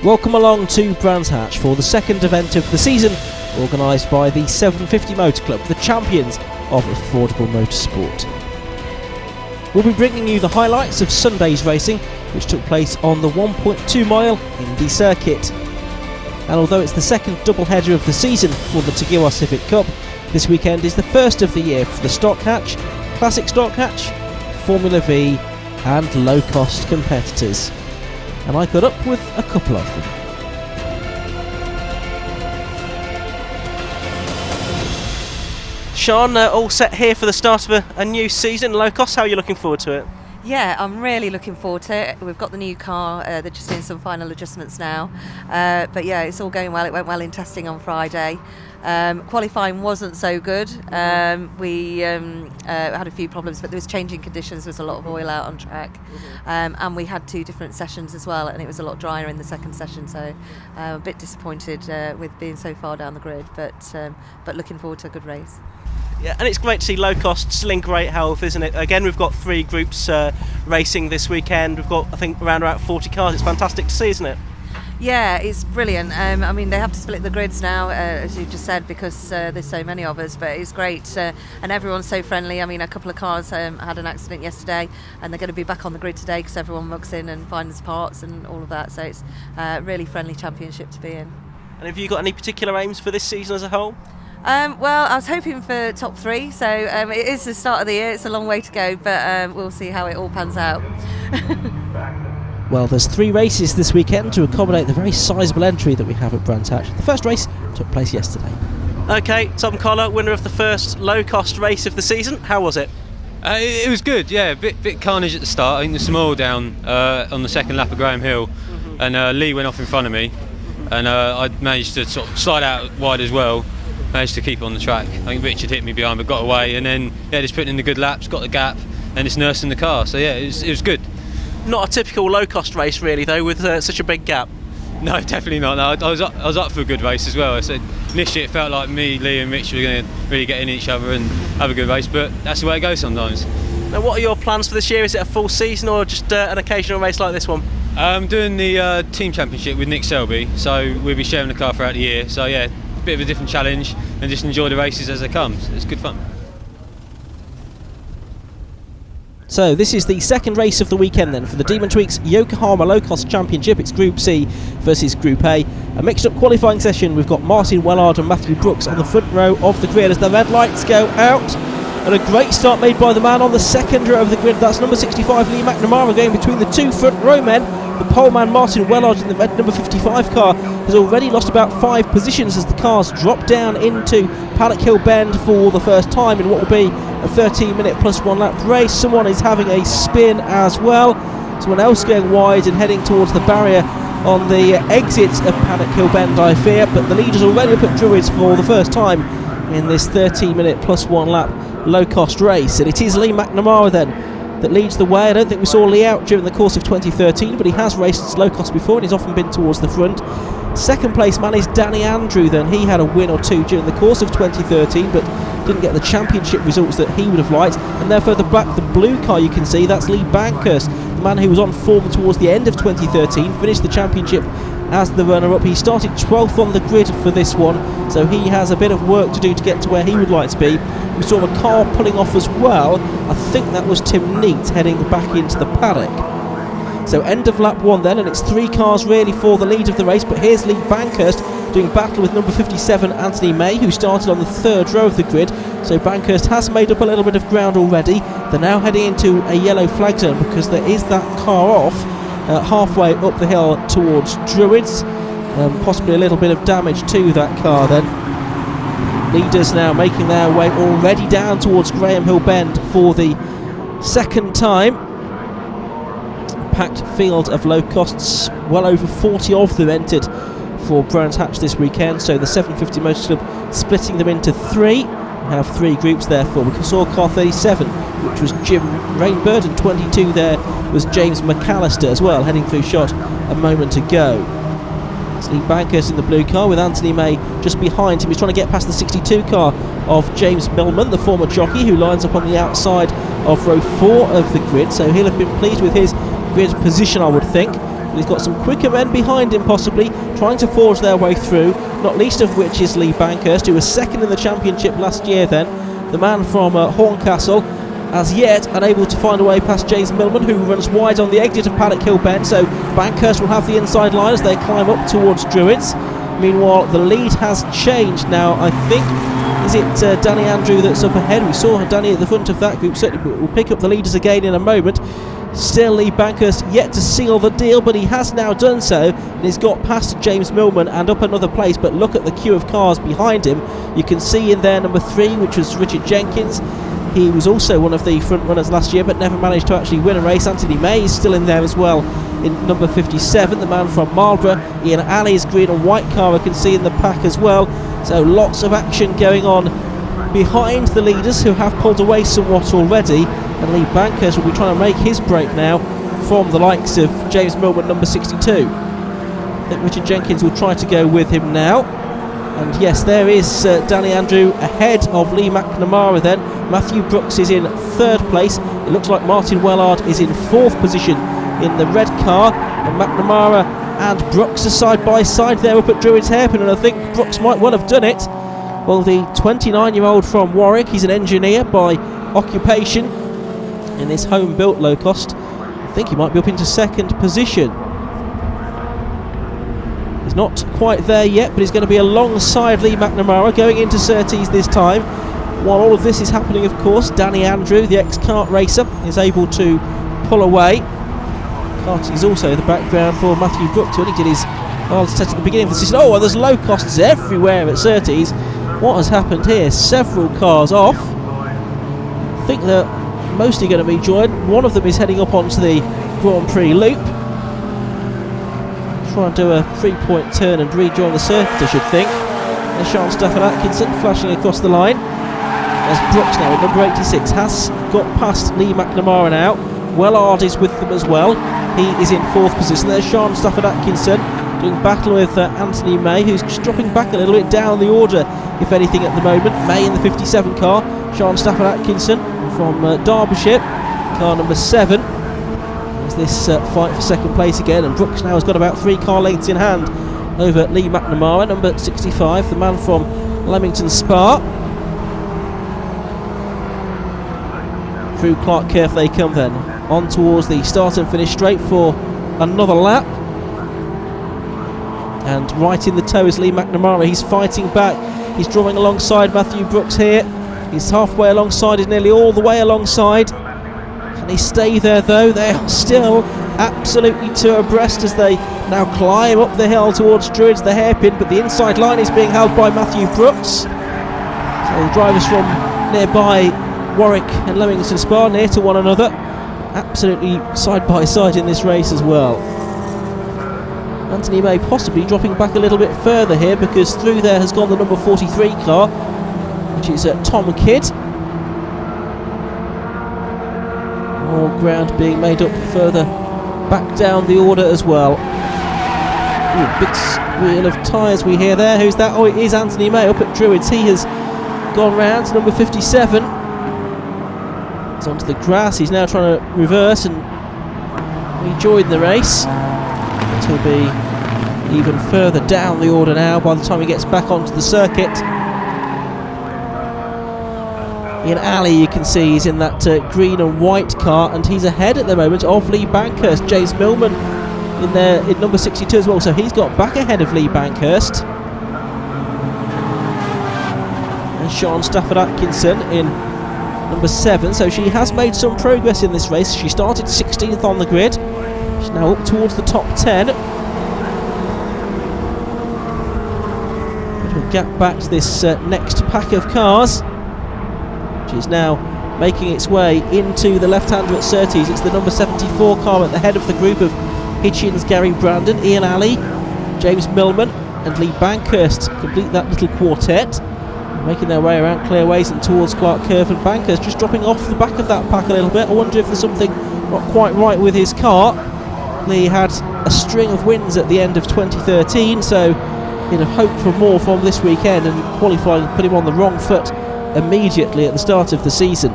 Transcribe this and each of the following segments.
Welcome along to Brands Hatch for the second event of the season, organised by the 750 Motor Club, the champions of affordable motorsport. We'll be bringing you the highlights of Sunday's racing, which took place on the 1.2 mile Indy circuit. And although it's the second double-header of the season for the Tigua Civic Cup, this weekend is the first of the year for the Stock Hatch, Classic Stock Hatch, Formula V and low-cost competitors. And I got up with a couple of them. Sean, all set here for the start of a new season, low cost. How are you looking forward to it? Yeah, I'm really looking forward to it. We've got the new car, they're just doing some final adjustments now. But yeah, it's all going well. It went well in testing on Friday. Qualifying wasn't so good. We had a few problems, but there was changing conditions. There was a lot of oil out on track, and we had two different sessions as well, and it was a lot drier in the second session. So a bit disappointed with being so far down the grid, but looking forward to a good race. Yeah, and it's great to see low cost still in great health, isn't it? Again, we've got three groups racing this weekend. We've got, I think, around about 40 cars. It's fantastic to see, isn't it? Yeah, it's brilliant. I mean, they have to split the grids now, as you just said, because there's so many of us, but it's great. And everyone's so friendly. I mean, a couple of cars had an accident yesterday, and they're going to be back on the grid today because everyone mucks in and finds parts and all of that. So it's a really friendly championship to be in. And have you got any particular aims for this season as a whole? Well, I was hoping for top three, so it is the start of the year. It's a long way to go, but we'll see how it all pans out. Well, there's three races this weekend to accommodate the very sizable entry that we have at Brands Hatch. The first race took place yesterday. OK, Tom Collar, winner of the first low-cost race of the season. How was it? It was good, yeah. Bit carnage at the start. I think there's some oil down on the second lap of Graham Hill, and Lee went off in front of me, and I managed to sort of slide out wide as well. Managed to keep it on the track. I think Richard hit me behind but got away, and then just putting in the good laps, got the gap, and just nursing the car. So yeah, it was good. Not a typical low-cost race really though, with such a big gap. No, definitely not. No, I was up for a good race as well. I said initially it felt like me, Lee and Rich were going to really get in each other and have a good race, but that's the way it goes sometimes. Now, what are your plans for this year? Is it a full season or just an occasional race like this one? I'm doing the team championship with Nick Selby, so we'll be sharing the car throughout the year. So yeah, a bit of a different challenge and just enjoy the races as they come. It's good fun. So this is the second race of the weekend then for the Demon Tweaks Yokohama Low Cost Championship. It's Group C versus Group A. A mixed up qualifying session. We've got Martin Wellard and Matthew Brooks on the front row of the grid as the red lights go out. And a great start made by the man on the second row of the grid. That's number 65 Lee McNamara going between the two front row men. The pole man Martin Wellard in the red number 55 car has already lost about 5 positions as the cars drop down into Paddock Hill Bend for the first time in what will be a 13-minute plus 1 lap race. Someone is having a spin as well. Someone else going wide and heading towards the barrier on the exits of Paddock Hill Bend, I fear. But the leader's already up at Druids for the first time in this 13-minute plus 1 lap low-cost race. And it is Lee McNamara then that leads the way. I don't think we saw Lee out during the course of 2013, but he has raced low cost before and he's often been towards the front. Second place man is Danny Andrew then. He had a win or two during the course of 2013 but didn't get the championship results that he would have liked, and therefore the blue car you can see, that's Lee Bankhurst, the man who was on form towards the end of 2013, finished the championship as the runner-up. He started 12th on the grid for this one, so he has a bit of work to do to get to where he would like to be. We saw a car pulling off as well. I think that was Tim Neat heading back into the paddock. So end of lap 1 then, and it's 3 cars really for the lead of the race, but here's Lee Bankhurst doing battle with number 57 Anthony May, who started on the third row of the grid. So Bankhurst has made up a little bit of ground already. They're now heading into a yellow flag zone because there is that car off halfway up the hill towards Druids. Possibly a little bit of damage to that car then. Leaders now making their way already down towards Graham Hill Bend for the second time. Packed field of low costs, well over 40 of them entered for Brands Hatch this weekend, so the 750 Motor Club splitting them into 3. We have 3 groups therefore. We saw car 37, which was Jim Rainbird, and 22 there was James McAllister as well, heading through shot a moment ago. Lee Bankhurst in the blue car with Anthony May just behind him. He's trying to get past the 62 car of James Millman, the former jockey, who lines up on the outside of row 4 of the grid, so he'll have been pleased with his grid position, I would think. He's got some quicker men behind him possibly, trying to forge their way through, not least of which is Lee Bankhurst, who was second in the championship last year then. The man from Horncastle, as yet unable to find a way past James Millman, who runs wide on the exit of Paddock Hill Bend, so Bankhurst will have the inside line as they climb up towards Druids. Meanwhile, the lead has changed now, I think. Is it Danny Andrew that's up ahead? We saw Danny at the front of that group, certainly we'll pick up the leaders again in a moment. Still Lee Bankhurst yet to seal the deal, but he has now done so, and he's got past James Millman and up another place. But look at the queue of cars behind him. You can see in there number 3, which was Richard Jenkins. He was also one of the front runners last year, but never managed to actually win a race. Anthony May is still in there as well in number 57, the man from Marlborough. Ian Alley's green and white car I can see in the pack as well. So lots of action going on behind the leaders, who have pulled away somewhat already. And Lee Bankhurst will be trying to make his break now from the likes of James Millman, number 62. I think Richard Jenkins will try to go with him now. And yes, there is Danny Andrew ahead of Lee McNamara then. Matthew Brooks is in 3rd place. It looks like Martin Wellard is in 4th position in the red car. And McNamara and Brooks are side by side there up at Druids Hairpin, and I think Brooks might well have done it. Well, the 29-year-old from Warwick, he's an engineer by occupation in this home-built low cost. I think he might be up into 2nd position. He's not quite there yet, but he's going to be alongside Lee McNamara going into Surtees this time. While all of this is happening, of course, Danny Andrew, the ex-kart racer, is able to pull away. Kart is also the background for Matthew Brooks, who only did his hard test at the beginning of the season. Oh, well, there's low costs everywhere at Surtees. What has happened here? Several cars off. I think they're mostly going to be joined. One of them is heading up onto the Grand Prix loop. Try and do a 3-point turn and rejoin the circuit, I should think. There's Sean Stafford Atkinson flashing across the line. There's Brooks now at number 86. Has got past Lee McNamara now. Wellard is with them as well. He is in 4th position. There's Sean Stafford Atkinson doing battle with Anthony May, who's just dropping back a little bit down the order, if anything, at the moment. May in the 57 car. Sean Stafford Atkinson from Derbyshire, car number 7. There's this fight for 2nd place again, and Brooks now has got about 3 car lengths in hand over Lee McNamara, number 65, the man from Leamington Spa. Through Clark Kirk they come then, on towards the start and finish straight for another lap. And right in the toe is Lee McNamara. He's fighting back. He's drawing alongside Matthew Brooks here. He's halfway alongside, he's nearly all the way alongside. Can he stay there though? They are still absolutely two abreast as they now climb up the hill towards Druids, the hairpin, but the inside line is being held by Matthew Brooks. So the drivers from nearby Warwick and Leamington Spa near to one another, absolutely side by side in this race as well. Anthony May possibly dropping back a little bit further here, because through there has gone the number 43 car, which is Tom Kidd. More ground being made up further back down the order as well. Ooh, big squeal of tyres we hear there. Who's that? Oh, it is Anthony May up at Druids. He has gone round, number 57. He's onto the grass. He's now trying to reverse and rejoin the race. He'll be even further down the order now by the time he gets back onto the circuit. Ian Alley, you can see, he's in that green and white car, and he's ahead at the moment of Lee Bankhurst. James Millman in there in number 62 as well, so he's got back ahead of Lee Bankhurst. And Sean Stafford Atkinson in number 7, so she has made some progress in this race. She started 16th on the grid. She's now up towards the top 10. We'll get back to this next pack of cars, which is now making its way into the left-hander at Surtees. It's the number 74 car at the head of the group of Hitchins, Gary Brandon, Ian Alley, James Millman and Lee Bankhurst complete that little quartet, making their way around Clearways and towards Clark Kirk, and Bankhurst just dropping off the back of that pack a little bit. I wonder if there's something not quite right with his car. Lee had a string of wins at the end of 2013, so he'd have hoped for more from this weekend, and qualifying put him on the wrong foot immediately at the start of the season.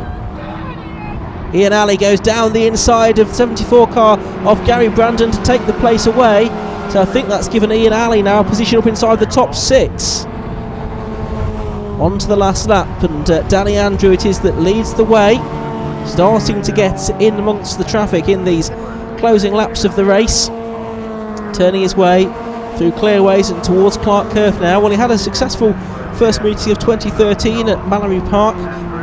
Ian Alley goes down the inside of 74 car of Gary Brandon to take the place away. So I think that's given Ian Alley now a position up inside the top 6. On to the last lap, and Danny Andrew it is that leads the way, starting to get in amongst the traffic in these closing laps of the race, turning his way through clearways and towards Clark Curve now. Well, he had a successful first meeting of 2013 at Mallory Park,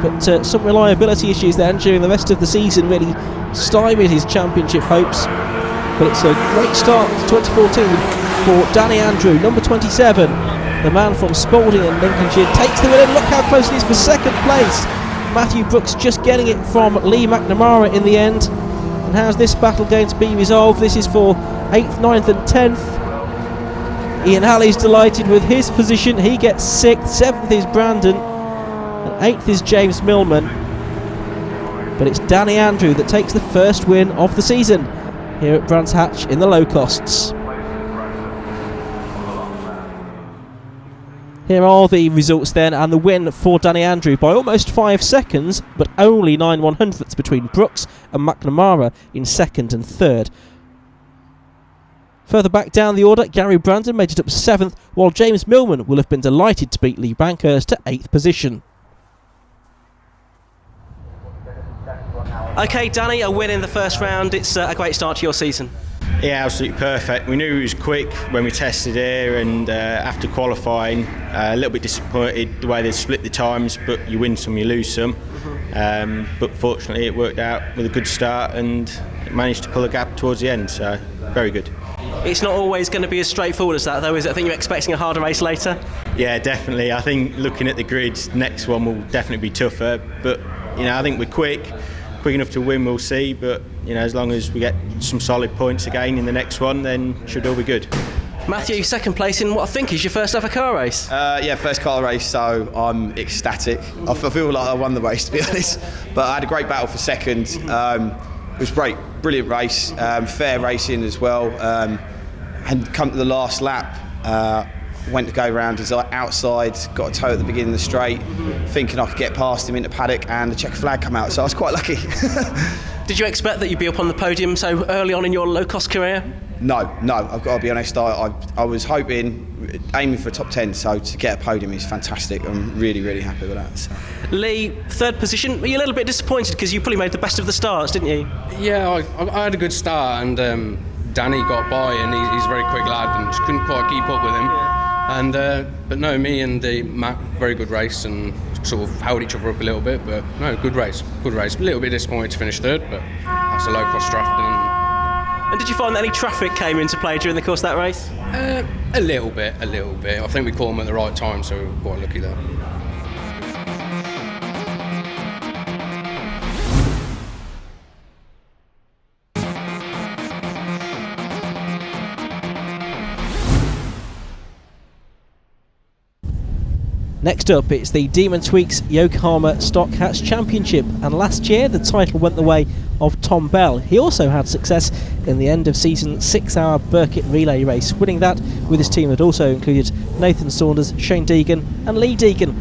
but some reliability issues then during the rest of the season really stymied his championship hopes. But it's a great start to 2014 for Danny Andrew, number 27, the man from Spalding in Lincolnshire, takes the win, and look how close it is for second place. Matthew Brooks just getting it from Lee McNamara in the end. And how's this battle going to be resolved? This is for 8th, 9th and 10th. Ian Alley's delighted with his position. He gets 6th, 7th is Brandon, and 8th is James Millman. But it's Danny Andrew that takes the first win of the season here at Brands Hatch in the low costs. Here are the results then, and the win for Danny Andrew by almost 5 seconds, but only 9 100ths between Brooks and McNamara in 2nd and 3rd. Further back down the order, Gary Brandon made it up to 7th, while James Millman will have been delighted to beat Lee Bankhurst to 8th position. OK, Danny, a win in the first round. It's a great start to your season. Yeah, absolutely perfect. We knew he was quick when we tested here, and after qualifying, a little bit disappointed the way they split the times, but you win some, you lose some. But fortunately it worked out with a good start, and it managed to pull a gap towards the end, so very good. It's not always going to be as straightforward as that though, is it? I think you're expecting a harder race later. Yeah, definitely. I think looking at the grids, next one will definitely be tougher, but I think we're quick enough to win, we'll see, but as long as we get some solid points again in the next one, then should all be good. Matthew, second place in what I think is your first ever car race. Yeah, first car race, so I'm ecstatic. I feel like I won the race, to be honest, but I had a great battle for second. It was great, brilliant race, fair racing as well, and come to the last lap, went to go round his outside, got a toe at the beginning of the straight, thinking I could get past him into paddock, and the checker flag come out, so I was quite lucky. Did you expect that you'd be up on the podium so early on in your low-cost career? No, I've got to be honest, I was hoping, aiming for top 10, so to get a podium is fantastic. I'm really, really happy with that. So. Lee, third position, were you a little bit disappointed because you probably made the best of the starts, didn't you? Yeah, I had a good start, and Danny got by, and he's a very quick lad, and just couldn't quite keep up with him. And but no, me and Matt, very good race, and sort of held each other up a little bit, but no, good race. A little bit disappointed to finish third, but that's a low-cost draft. And did you find that any traffic came into play during the course of that race? A little bit. I think we caught them at the right time, so we were quite lucky there. Next up, it's the Demon Tweaks Yokohama Stock Hatch Championship, and last year the title went the way of Tom Bell. He also had success in the end of season 6-hour Burkitt relay race, winning that with his team that also included Nathan Saunders, Shane Deegan and Lee Deegan.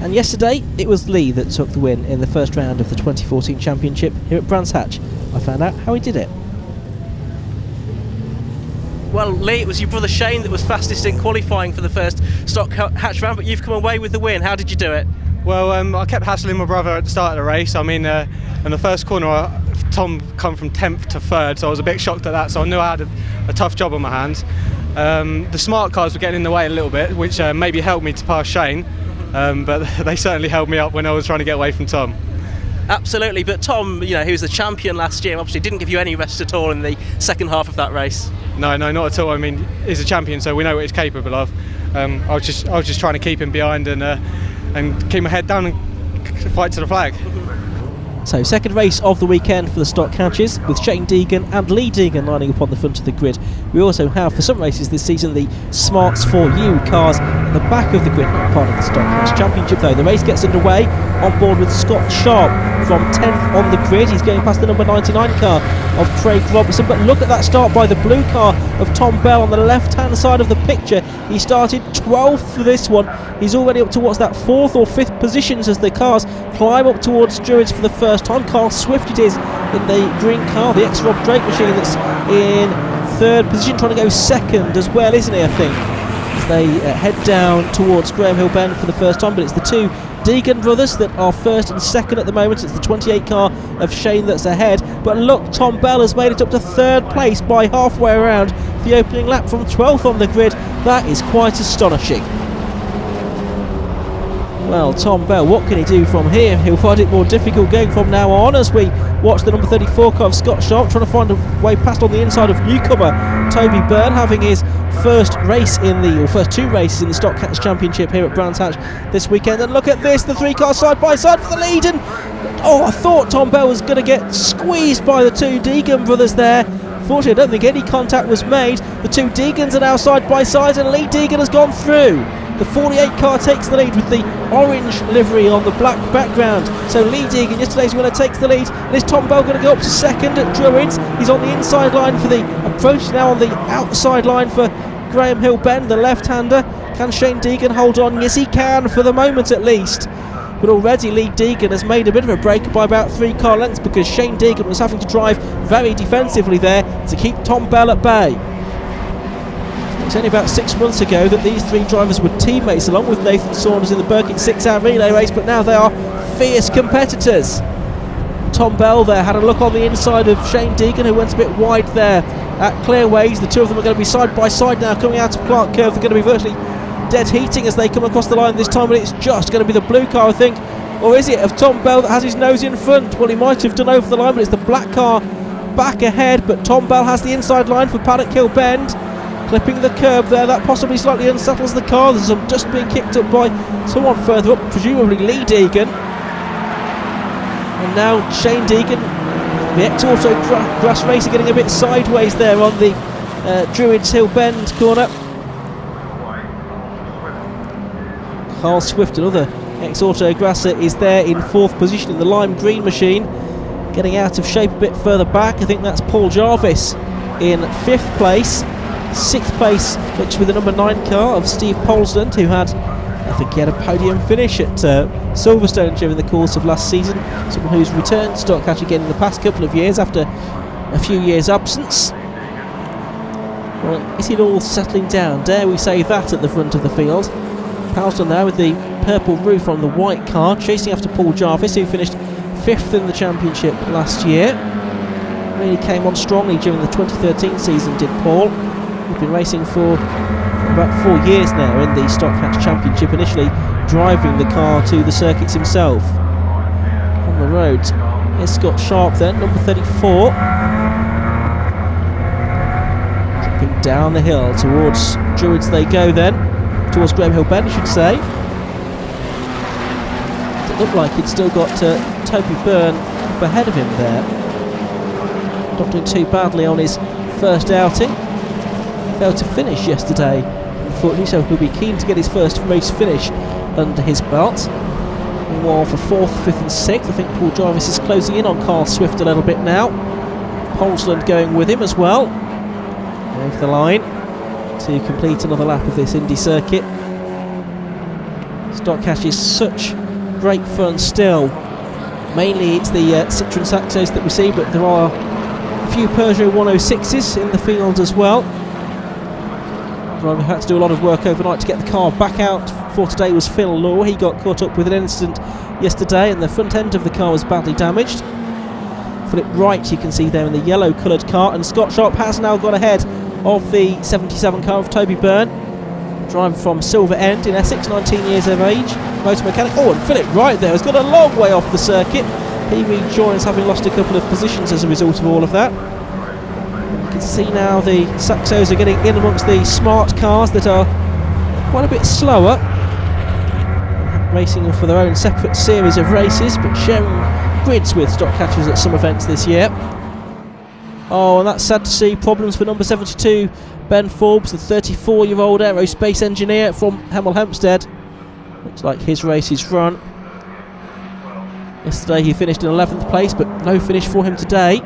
And yesterday it was Lee that took the win in the first round of the 2014 championship here at Brands Hatch. I found out how he did it. Well, Lee, it was your brother Shane that was fastest in qualifying for the first Stock Hatch round, but you've come away with the win. How did you do it? Well, I kept hassling my brother at the start of the race. I mean, in the first corner, Tom come from 10th to 3rd, so I was a bit shocked at that, so I knew I had a tough job on my hands. The smart cars were getting in the way a little bit, which maybe helped me to pass Shane, but they certainly held me up when I was trying to get away from Tom. Absolutely, but Tom, he was the champion last year, obviously didn't give you any rest at all in the second half of that race. No, not at all. I mean, he's a champion, so we know what he's capable of. I was just trying to keep him behind and keep my head down and fight to the flag. So, second race of the weekend for the Stock Hatches, with Shane Deegan and Lee Deegan lining up on the front of the grid. We also have, for some races this season, the Smarts 4U cars at the back of the grid, not part of the Stock Hatch Championship though. The race gets underway on board with Scott Sharp from 10th on the grid. He's going past the number 99 car of Craig Robertson, but look at that start by the blue car of Tom Bell on the left-hand side of the picture. He started 12th for this one. He's already up towards that 4th or 5th positions as the cars climb up towards Druids for the first first time. Carl Swift it is in the green car, the ex-Rob Drake machine, that's in third position, trying to go second as well, isn't he, I think, as they head down towards Graham Hill Bend for the first time. But it's the two Deegan brothers that are first and second at the moment. It's the 28 car of Shane that's ahead. But look, Tom Bell has made it up to third place by halfway around the opening lap from 12th on the grid. That is quite astonishing. Well, Tom Bell, what can he do from here? He'll find it more difficult going from now on, as we watch the number 34 car of Scott Sharp trying to find a way past on the inside of newcomer Toby Byrne, having his first race in the, or first two races in the Stock Cats Championship here at Brands Hatch this weekend. And look at this, the three cars side by side for the lead, and I thought Tom Bell was going to get squeezed by the two Deegan brothers there. Fortunately, I don't think any contact was made. The two Deegans are now side by side, and Lee Deegan has gone through. The 48 car takes the lead with the orange livery on the black background. So Lee Deegan, yesterday's winner, takes the lead. And is Tom Bell going to go up to second at Druids? He's on the inside line for the approach, now on the outside line for Graham Hill Bend, the left-hander. Can Shane Deegan hold on? Yes, he can, for the moment at least. But already Lee Deegan has made a bit of a break by about 3 car lengths, because Shane Deegan was having to drive very defensively there to keep Tom Bell at bay. It's only about 6 months ago that these three drivers were teammates along with Nathan Saunders in the Birkett 6-hour relay race, but now they are fierce competitors. Tom Bell there had a look on the inside of Shane Deegan, who went a bit wide there at Clearways. The two of them are going to be side by side now coming out of Clark Curve. They're going to be virtually dead heating as they come across the line this time, but it's just going to be the blue car, I think, or is it, of Tom Bell that has his nose in front? Well, he might have done over the line, but it's the black car back ahead. But Tom Bell has the inside line for Paddock Hill Bend, clipping the curb there. That possibly slightly unsettles the car. There's some dust being kicked up by someone further up, presumably Lee Deegan. And now Shane Deegan, the ex-Auto Grass racer, getting a bit sideways there on the Druids Hill Bend corner. Carl Swift, another ex-Auto Grasser, is there in 4th position in the lime green machine, getting out of shape a bit further back. I think that's Paul Jarvis in 5th place. 6th place, which with the number 9 car of Steve Polsland, who had, I think he had a podium finish at Silverstone during the course of last season. Someone who's returned to Stock Catch again in the past couple of years after a few years' absence. Well, is it all settling down? Dare we say that at the front of the field? Polsland there with the purple roof on the white car, chasing after Paul Jarvis, who finished 5th in the championship last year. Really came on strongly during the 2013 season, did Paul. He's been racing for about 4 years now in the Stock Hatch Championship, initially driving the car to the circuits himself. On the road, here's Scott Sharp then, number 34. Dropping down the hill towards Druids they go then, towards Graham Hill Bend, I should say. It looked like he'd still got Toby Byrne up ahead of him there. Not doing too badly on his first outing. Failed to finish yesterday, unfortunately, so he'll be keen to get his first race finish under his belt. Meanwhile, for 4th, 5th and 6th, I think Paul Jarvis is closing in on Carl Swift a little bit now. Polsland going with him as well, over the line to complete another lap of this Indy circuit. Stock Catch is such great fun still. Mainly it's the Citroen Saxos that we see, but there are a few Peugeot 106s in the field as well. Driver had to do a lot of work overnight to get the car back out for today was Phil Law. He got caught up with an incident yesterday and the front end of the car was badly damaged. Flip right, you can see there in the yellow coloured car, and Scott Sharp has now got ahead of the 77 car of Toby Byrne, driver from Silver End in Essex, 19 years of age, motor mechanic. Oh, and Philip Wright there has got a long way off the circuit. He rejoins, having lost a couple of positions as a result of all of that. You can see now the Saxos are getting in amongst the smart cars that are quite a bit slower, racing for their own separate series of races, but sharing grids with Stock Catchers at some events this year. Oh, and that's sad to see. Problems for number 72, Ben Forbes, the 34-year-old aerospace engineer from Hemel Hempstead. Looks like his race is run. Yesterday he finished in 11th place, but no finish for him today.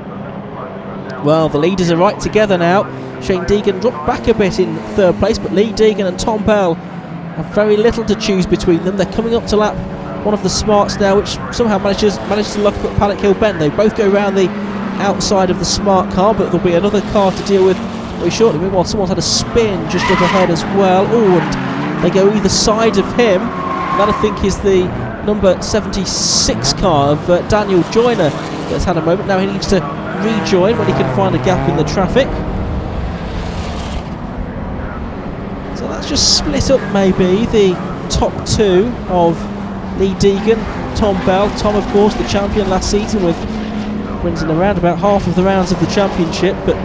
Well, the leaders are right together now. Shane Deegan dropped back a bit in 3rd place, but Lee Deegan and Tom Bell have very little to choose between them. They're coming up to lap one of the smarts now, which somehow manages to lock up at Paddock Hill Bend. They both go round the outside of the smart car, but there'll be another car to deal with very shortly. Meanwhile, someone's had a spin just up ahead as well. Oh, and they go either side of him. That, I think, is the number 76 car of Daniel Joyner that's had a moment. Now he needs to rejoin when he can find a gap in the traffic. So that's just split up maybe the top two of Lee Deegan, Tom Bell. Tom, of course, the champion last season with wins in around about half of the rounds of the championship, but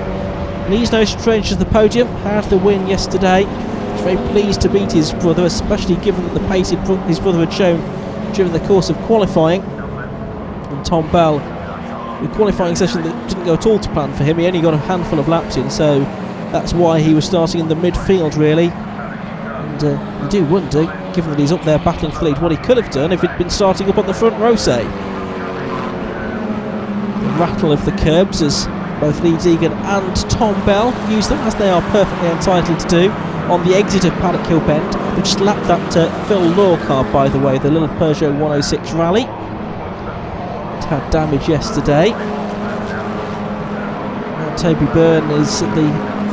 he's no stranger to the podium. Had the win yesterday. He's very pleased to beat his brother, especially given that the pace his brother had shown during the course of qualifying. And Tom Bell, the qualifying session that didn't go at all to plan for him, he only got a handful of laps in, so that's why he was starting in the midfield, really. And you do wonder, given that he's up there battling for the lead, what he could have done if he'd been starting up on the front row, say. The rattle of the curbs as both Lee Deegan and Tom Bell use them, as they are perfectly entitled to do, on the exit of Paddock Hill Bend. They just lapped that Phil Law car, by the way, the little Peugeot 106 Rally. It had damage yesterday. Now Toby Byrne is the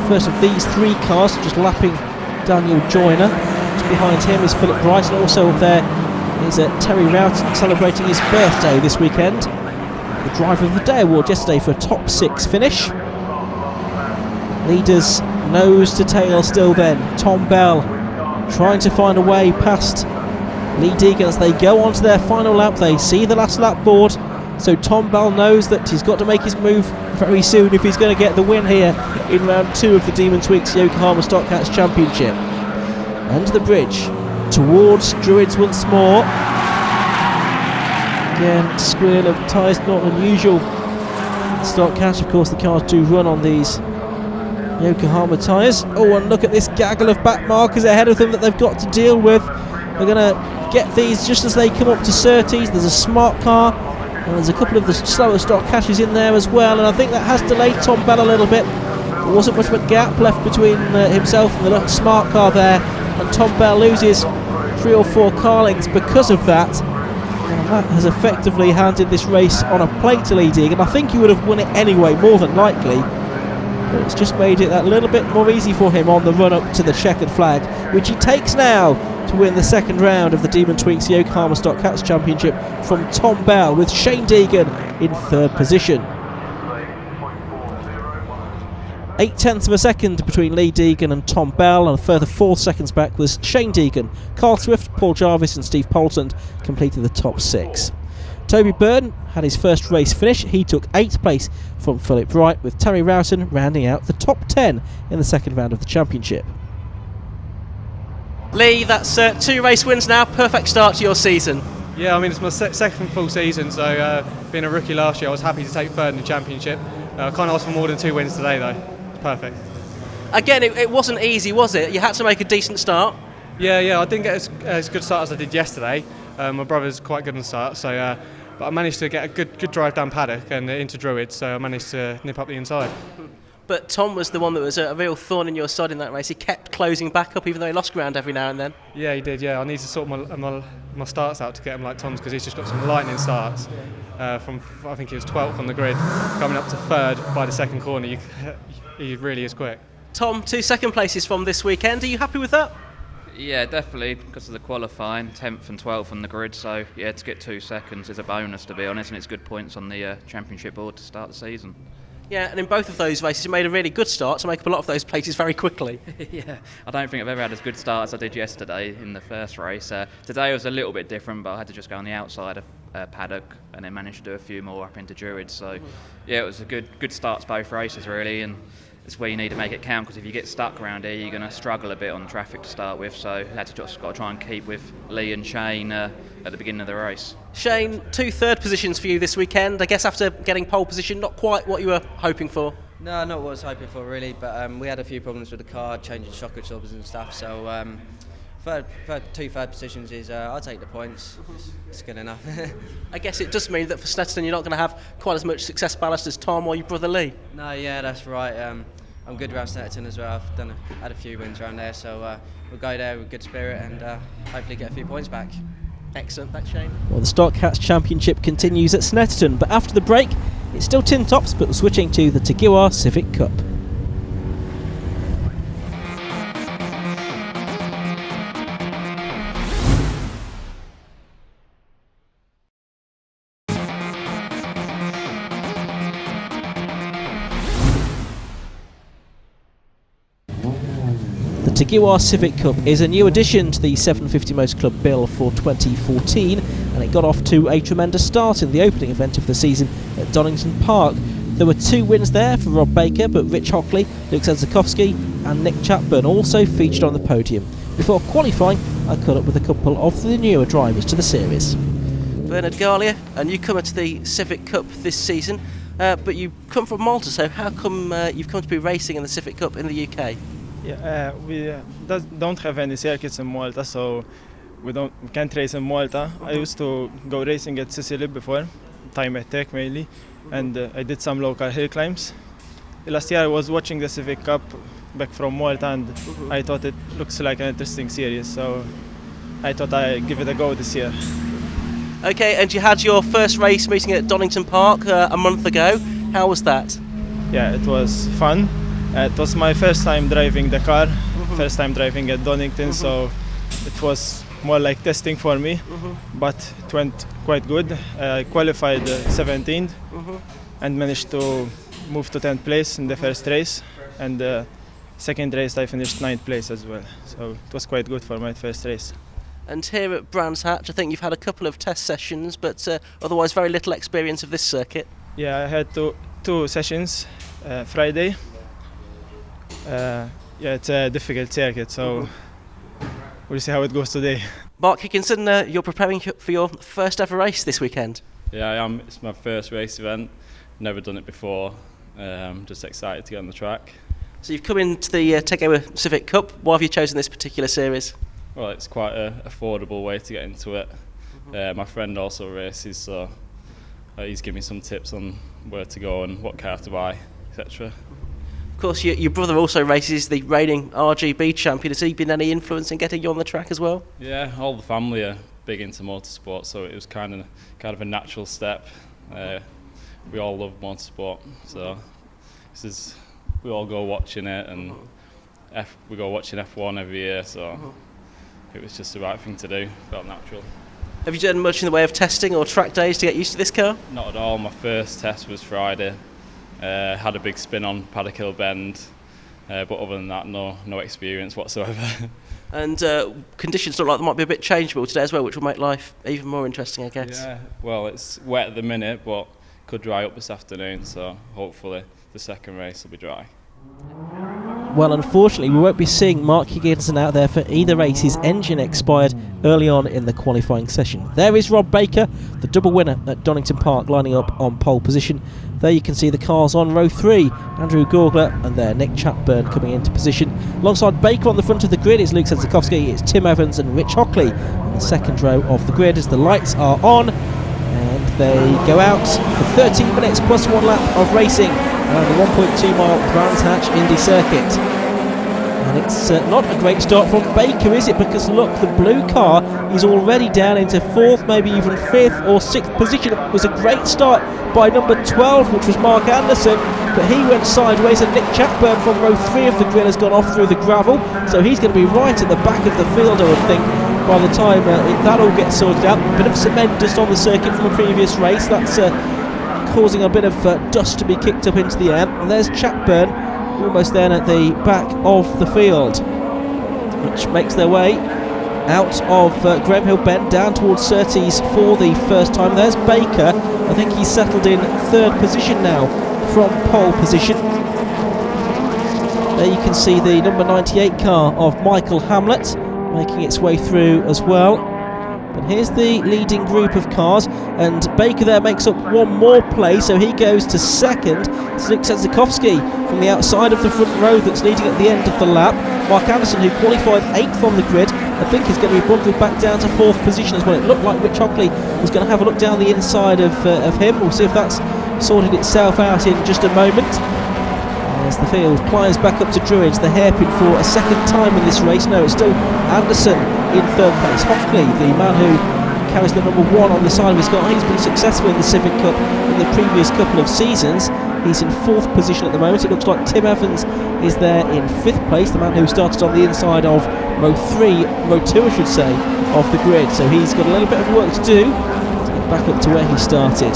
first of these three cars, just lapping Daniel Joyner. Just behind him is Philip Bright, and also up there is Terry Roughton celebrating his birthday this weekend. The Driver of the Day award yesterday for a top 6 finish. Leaders nose to tail still then. Tom Bell trying to find a way past Lee Deegan as they go on to their final lap. They see the last lap board, so Tom Bell knows that he's got to make his move very soon if he's going to get the win here in round 2 of the Demon Tweaks Yokohama Stock Cats Championship. Under the bridge towards Druids once more. Again, squeal of tyres, not unusual. Stock Cat, of course, the cars do run on these Yokohama tyres. Oh, and look at this gaggle of back markers ahead of them that they've got to deal with. They're going to get these just as they come up to Surtees. There's a smart car, and there's a couple of the slower Stock Catches in there as well, and I think that has delayed Tom Bell a little bit. There wasn't much of a gap left between himself and the smart car there, and Tom Bell loses 3 or 4 car lengths because of that. And that has effectively handed this race on a plate to Lee Deegan. I think he would have won it anyway, more than likely. But it's just made it that little bit more easy for him on the run-up to the checkered flag, which he takes now to win the second round of the Demon Tweaks Yokohama Stock Cats Championship from Tom Bell, with Shane Deegan in 3rd position. 0.8 of a second between Lee Deegan and Tom Bell, and a further 4 seconds back was Shane Deegan. Carl Swift, Paul Jarvis and Steve Poulsland completed the top 6. Toby Byrne had his first race finish. He took 8th place from Philip Wright, with Terry Roughton rounding out the top 10 in the second round of the championship. Lee, that's 2 race wins now, perfect start to your season. Yeah, I mean, it's my second full season, so being a rookie last year, I was happy to take 3rd in the championship. I can't ask for more than 2 wins today, though. It's perfect. Again, it wasn't easy, was it? You had to make a decent start. Yeah, I didn't get as good a start as I did yesterday. My brother's quite good on the start, so but I managed to get a good drive down Paddock and into Druids, so I managed to nip up the inside. But Tom was the one that was a real thorn in your side in that race. He kept closing back up, even though he lost ground every now and then. Yeah, he did. Yeah, I need to sort my starts out to get him like Tom's, because he's just got some lightning starts. From I think he was 12th on the grid, coming up to 3rd by the second corner. He really is quick. Tom, 2 second places from this weekend. Are you happy with that? Yeah, definitely, because of the qualifying, 10th and 12th on the grid, so yeah, to get 2 seconds is a bonus, to be honest, and it's good points on the championship board to start the season. Yeah, and in both of those races you made a really good start to make up a lot of those places very quickly. Yeah, I don't think I've ever had as good start as I did yesterday in the first race. Today was a little bit different, but I had to just go on the outside of Paddock and then managed to do a few more up into Druids, so yeah, it was a good start to both races really, and it's where you need to make it count, because if you get stuck around here, you're going to struggle a bit on traffic to start with. So I had to just got to try and keep with Lee and Shane at the beginning of the race. Shane, 2 third positions for you this weekend. I guess after getting pole position, not quite what you were hoping for. No, not what I was hoping for really, but we had a few problems with the car, changing shock absorbers and stuff. So 2 third positions is I'll take the points. It's good enough. I guess it does mean that for Snetterton you're not going to have quite as much success ballast as Tom or your brother Lee. No, yeah, that's right. I'm good around Snetterton as well. I've had a few wins around there, so we'll go there with good spirit and hopefully get a few points back. Excellent, thanks Shane. Well, the Stock Hats Championship continues at Snetterton, but after the break, it's still tin tops, but we're switching to the Tigua Civic Cup. The Tigua Civic Cup is a new addition to the 750 Motor Club bill for 2014, and it got off to a tremendous start in the opening event of the season at Donington Park. There were 2 wins there for Rob Baker, but Rich Hockley, Luke Zedzakowski and Nick Chapburn also featured on the podium. Before qualifying, I caught up with a couple of the newer drivers to the series. Bernard Garlier, a newcomer to the Civic Cup this season, but you come from Malta, so how come you've come to be racing in the Civic Cup in the UK? Yeah, we don't have any circuits in Malta, so we can't race in Malta. I used to go racing at Sicily before, time attack mainly, and I did some local hill climbs. Last year I was watching the Civic Cup back from Malta, and I thought it looks like an interesting series, so I thought I'd give it a go this year. Okay, and you had your first race meeting at Donington Park a month ago. How was that? Yeah, it was fun. It was my first time driving the car, first time driving at Donington, so it was more like testing for me, but it went quite good. I qualified 17th and managed to move to 10th place in the first race, and the second race I finished 9th place as well, so it was quite good for my first race. And here at Brands Hatch, I think you've had a couple of test sessions, but otherwise very little experience of this circuit. Yeah, I had two sessions Friday. Yeah, it's a difficult circuit, so we'll see how it goes today. Mark Higginson, you're preparing for your first ever race this weekend. Yeah, I am. It's my first race event. Never done it before. Just excited to get on the track. So you've come into the Tigua Civic Cup. Why have you chosen this particular series? Well, it's quite an affordable way to get into it. My friend also races, so he's given me some tips on where to go and what car to buy, etc. Of course, your brother also races, the reigning RGB champion. Has he been any influence in getting you on the track as well? Yeah, all the family are big into motorsport, so it was kind of a natural step. We all love motorsport, so we all go watching it, and we go watching F1 every year, so it was just the right thing to do. Felt natural. Have you done much in the way of testing or track days to get used to this car? Not at all. My first test was Friday. Had a big spin on Paddock Hill Bend, but other than that, no experience whatsoever. And conditions look like they might be a bit changeable today as well, which will make life even more interesting, I guess. Yeah, well, it's wet at the minute, but could dry up this afternoon, so hopefully the second race will be dry. Well, unfortunately, we won't be seeing Mark Higginson out there for either race. His engine expired early on in the qualifying session. There is Rob Baker, the double winner at Donington Park, lining up on pole position. There you can see the cars on row 3. Andrew Gorgler and there Nick Chapburn coming into position. Alongside Baker on the front of the grid is Luke Zedzakowski, it's Tim Evans and Rich Hockley on the second row of the grid as the lights are on. And they go out for 13 minutes plus 1 lap of racing around the 1.2 mile Brands Hatch Indy circuit. And it's not a great start from Baker, is it? Because look, the blue car is already down into 4th, maybe even 5th or 6th position. It was a great start by number 12, which was Mark Anderson, but he went sideways, and Nick Chapburn from row 3 of the grid has gone off through the gravel, so he's going to be right at the back of the field, I would think, by the time that all gets sorted out. A bit of cement dust on the circuit from a previous race, that's causing a bit of dust to be kicked up into the air. And there's Chapburn almost then at the back of the field, which makes their way out of Graham Hill Bend down towards Surtees for the first time. There's Baker. I think he's settled in 3rd position now from pole position. There you can see the number 98 car of Michael Hamlet making its way through as well. But here's the leading group of cars, and Baker there makes up one more place, so he goes to 2nd. It's Luke Zedzakowski from the outside of the front row that's leading at the end of the lap. Mark Anderson, who qualified 8th on the grid, I think is going to be bundled back down to 4th position as well. It looked like Rich Hockley was going to have a look down the inside of him. We'll see if that's sorted itself out in just a moment. As the field climbs back up to Druids, the hairpin for a second time in this race. No, it's still Anderson in 3rd place. Hockley, the man who carries the number 1 on the side of his car. He's been successful in the Civic Cup in the previous couple of seasons. He's in 4th position at the moment. It looks like Tim Evans is there in 5th place, the man who started on the inside of row 2 I should say, of the grid. So he's got a little bit of work to do to get back up to where he started.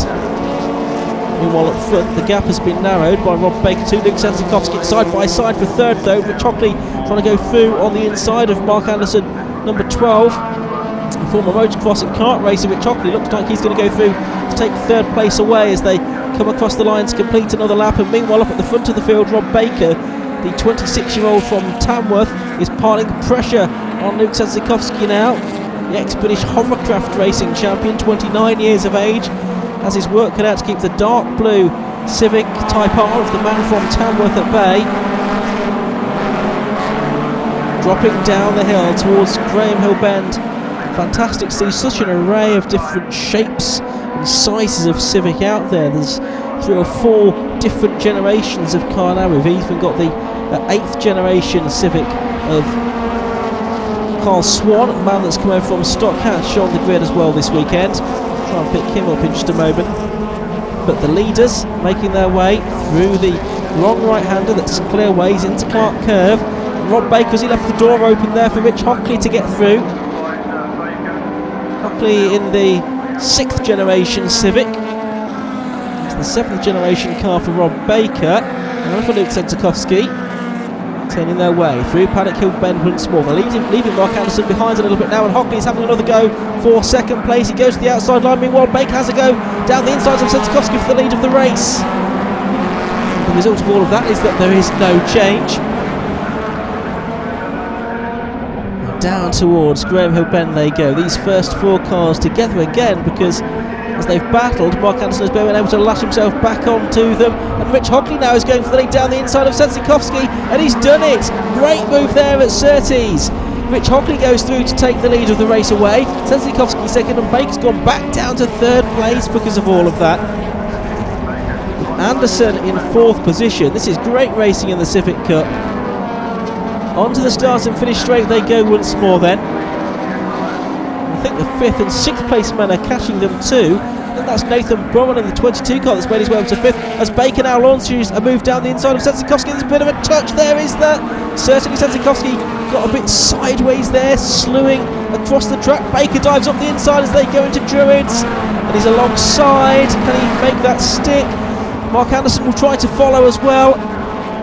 Meanwhile up front, the gap has been narrowed by Rob Baker to Luke Senzikowski, side by side for 3rd though. Rich Hockley trying to go through on the inside of Mark Anderson, number 12. A former motocross and kart racer, Rich Hockley looks like he's going to go through to take 3rd place away as they come across the line to complete another lap. And meanwhile up at the front of the field, Rob Baker, the 26-year-old from Tamworth, is piling pressure on Luke Senzikowski now. The ex-British hovercraft racing champion, 29 years of age, has his work cut out to keep the dark blue Civic Type R of the man from Tamworth at bay. Dropping down the hill towards Graham Hill Bend. Fantastic to see such an array of different shapes and sizes of Civic out there. There's 3 or 4 different generations of car now. We've even got the 8th generation Civic of Carl Swan, a man that's come over from Stockhatch on the grid as well this weekend. Try and pick him up in just a moment. But the leaders making their way through the long right-hander that's clear ways into Clark Curve. Rob Baker's, he left the door open there for Rich Hockley to get through. Hockley in the 6th generation Civic. It's the 7th generation car for Rob Baker. And for Luke Senzikowski, turning their way through Paddock Hill Bend once more. They're leaving Mark Anderson behind a little bit now, and Hockley is having another go for 2nd place. He goes to the outside line. Meanwhile, Baker has a go down the insides of Senzikowski for the lead of the race. The result of all of that is that there is no change. Down towards Graham Hill Bend they go. These first 4 cars together again, because as they've battled, Mark Anderson has been able to lash himself back onto them, and Rich Hockley now is going for the lead down the inside of Senzikowski, and he's done it. Great move there at Surtees. Rich Hockley goes through to take the lead of the race away. Senzikowski 2nd, and Baker's gone back down to 3rd place because of all of that. Anderson in 4th position. This is great racing in the Civic Cup. Onto the start and finish straight they go once more then. I think the 5th and 6th place men are catching them too. I think that's Nathan Bowen in the 22 car that's made his way up to 5th, as Baker now launches a move down the inside of Senzikowski. There's a bit of a touch there, is there? Certainly Senzikowski got a bit sideways there, slewing across the track. Baker dives up the inside as they go into Druids, and he's alongside. Can he make that stick? Mark Anderson will try to follow as well.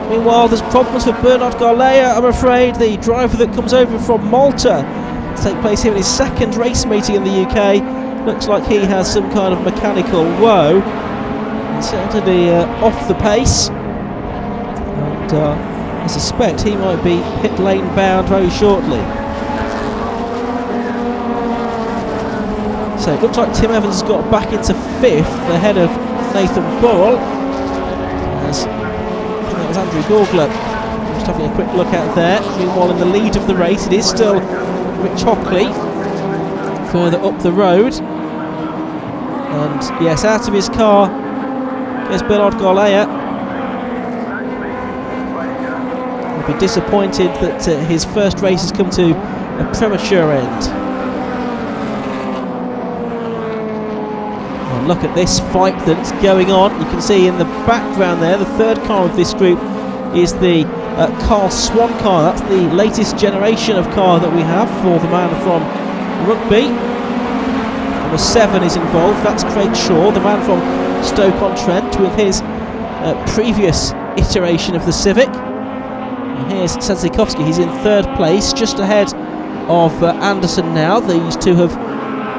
Meanwhile, there's problems for Bernard Garlea, I'm afraid, the driver that comes over from Malta to take place here in his 2nd race meeting in the UK. Looks like he has some kind of mechanical woe. He's certainly off the pace, and I suspect he might be pit lane bound very shortly. So it looks like Tim Evans has got back into 5th ahead of Nathan Burrell. That was Andrew Gorgler just having a quick look out there. Meanwhile, in the lead of the race, it is still Rich Hockley further up the road. And yes, out of his car is Bernard Garlea. He'll be disappointed that his first race has come to a premature end. Look at this fight that's going on. You can see in the background there, the 3rd car of this group is the Carl Swan car. That's the latest generation of car that we have for the man from Rugby. Number 7 is involved. That's Craig Shaw, the man from Stoke-on-Trent, with his previous iteration of the Civic. And here's Senzikowski. He's in 3rd place, just ahead of Anderson now. These two have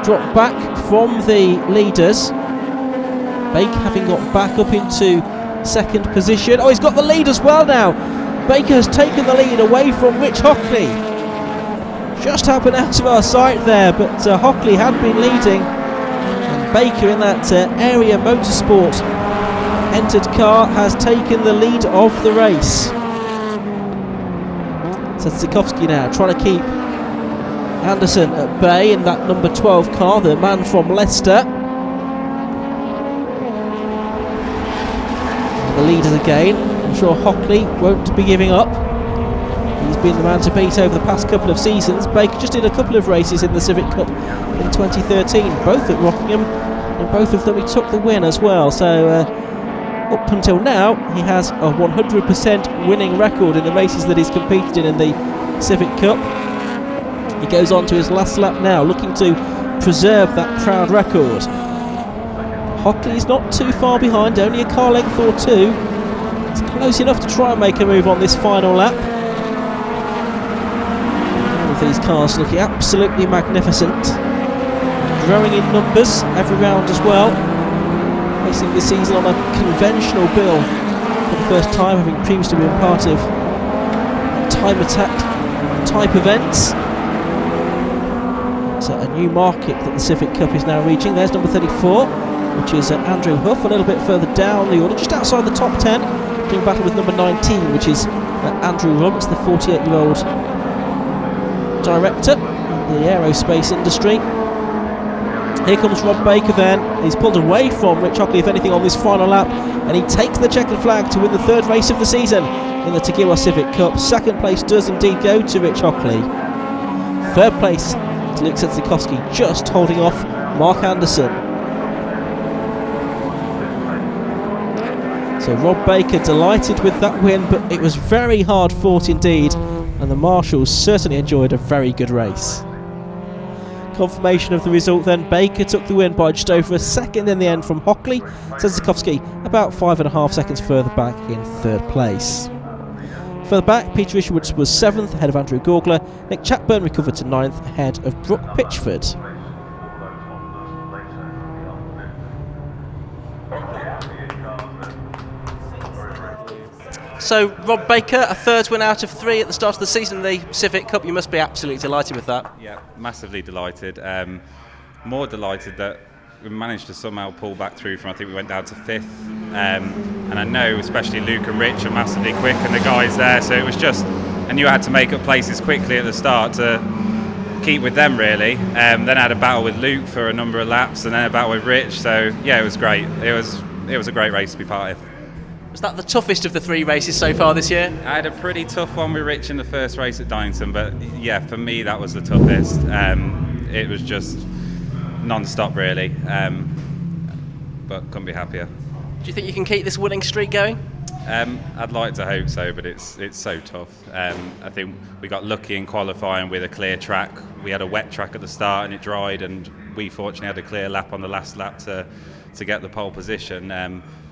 dropped back from the leaders. Baker having got back up into 2nd position. Oh, he's got the lead as well now. Baker has taken the lead away from Rich Hockley. Just happened out of our sight there, but Hockley had been leading. And Baker in that Area Motorsport entered car has taken the lead of the race. Senzikowski now trying to keep Anderson at bay in that number 12 car, the man from Leicester. The leaders again. I'm sure Hockley won't be giving up. He's He's been the man to beat over the past couple of seasons. Baker just did a couple of races in the Civic Cup in 2013, both at Rockingham. In both of them he took the win as well. So up until now he has a 100% winning record in the races that he's competed in the Civic Cup. He goes on to his last lap now, looking to preserve that proud record. Hockley is not too far behind, only a car length or two. It's close enough to try and make a move on this final lap. All of these cars looking absolutely magnificent. Growing in numbers every round as well. Racing this season on a conventional bill for the first time, having previously been part of time attack type events. It's a new market that the Civic Cup is now reaching. There's number 34, which is Andrew Huff, a little bit further down the order, just outside the top 10, doing battle with number 19, which is Andrew Rumps, the 48-year-old director in the aerospace industry. Here comes Rob Baker then. He's pulled away from Rich Hockley, if anything, on this final lap, and he takes the checkered flag to win the third race of the season in the Tigua Civic Cup. Second place does indeed go to Rich Hockley. Third place to Luke Sedzikowski, just holding off Mark Anderson. So Rob Baker delighted with that win, but it was very hard fought indeed, and the marshals certainly enjoyed a very good race. Confirmation of the result then, Baker took the win by just over a second in the end from Hockley. Sedzikowski about 5.5 seconds further back in third place. Further back, Peter Isherwood was 7th ahead of Andrew Gaugler. Nick Chatburn recovered to 9th ahead of Brooke Pitchford. So Rob Baker, a third win out of 3 at the start of the season in the Civic Cup. You must be absolutely delighted with that. Yeah, massively delighted. More delighted that we managed to somehow pull back through from, I think we went down to 5th. And I know especially Luke and Rich are massively quick and the guys there, so it was just, I knew I had to make up places quickly at the start to keep with them really. Then I had a battle with Luke for a number of laps and then a battle with Rich, so yeah, it was great. It was a great race to be part of. Was that the toughest of the 3 races so far this year? I had a pretty tough one with Rich in the first race at Donington, but yeah, for me that was the toughest. It was just non-stop really, but couldn't be happier. Do you think you can keep this winning streak going? I'd like to hope so, but it's so tough. I think we got lucky in qualifying with a clear track. We had a wet track at the start and it dried, and we fortunately had a clear lap on the last lap to get the pole position.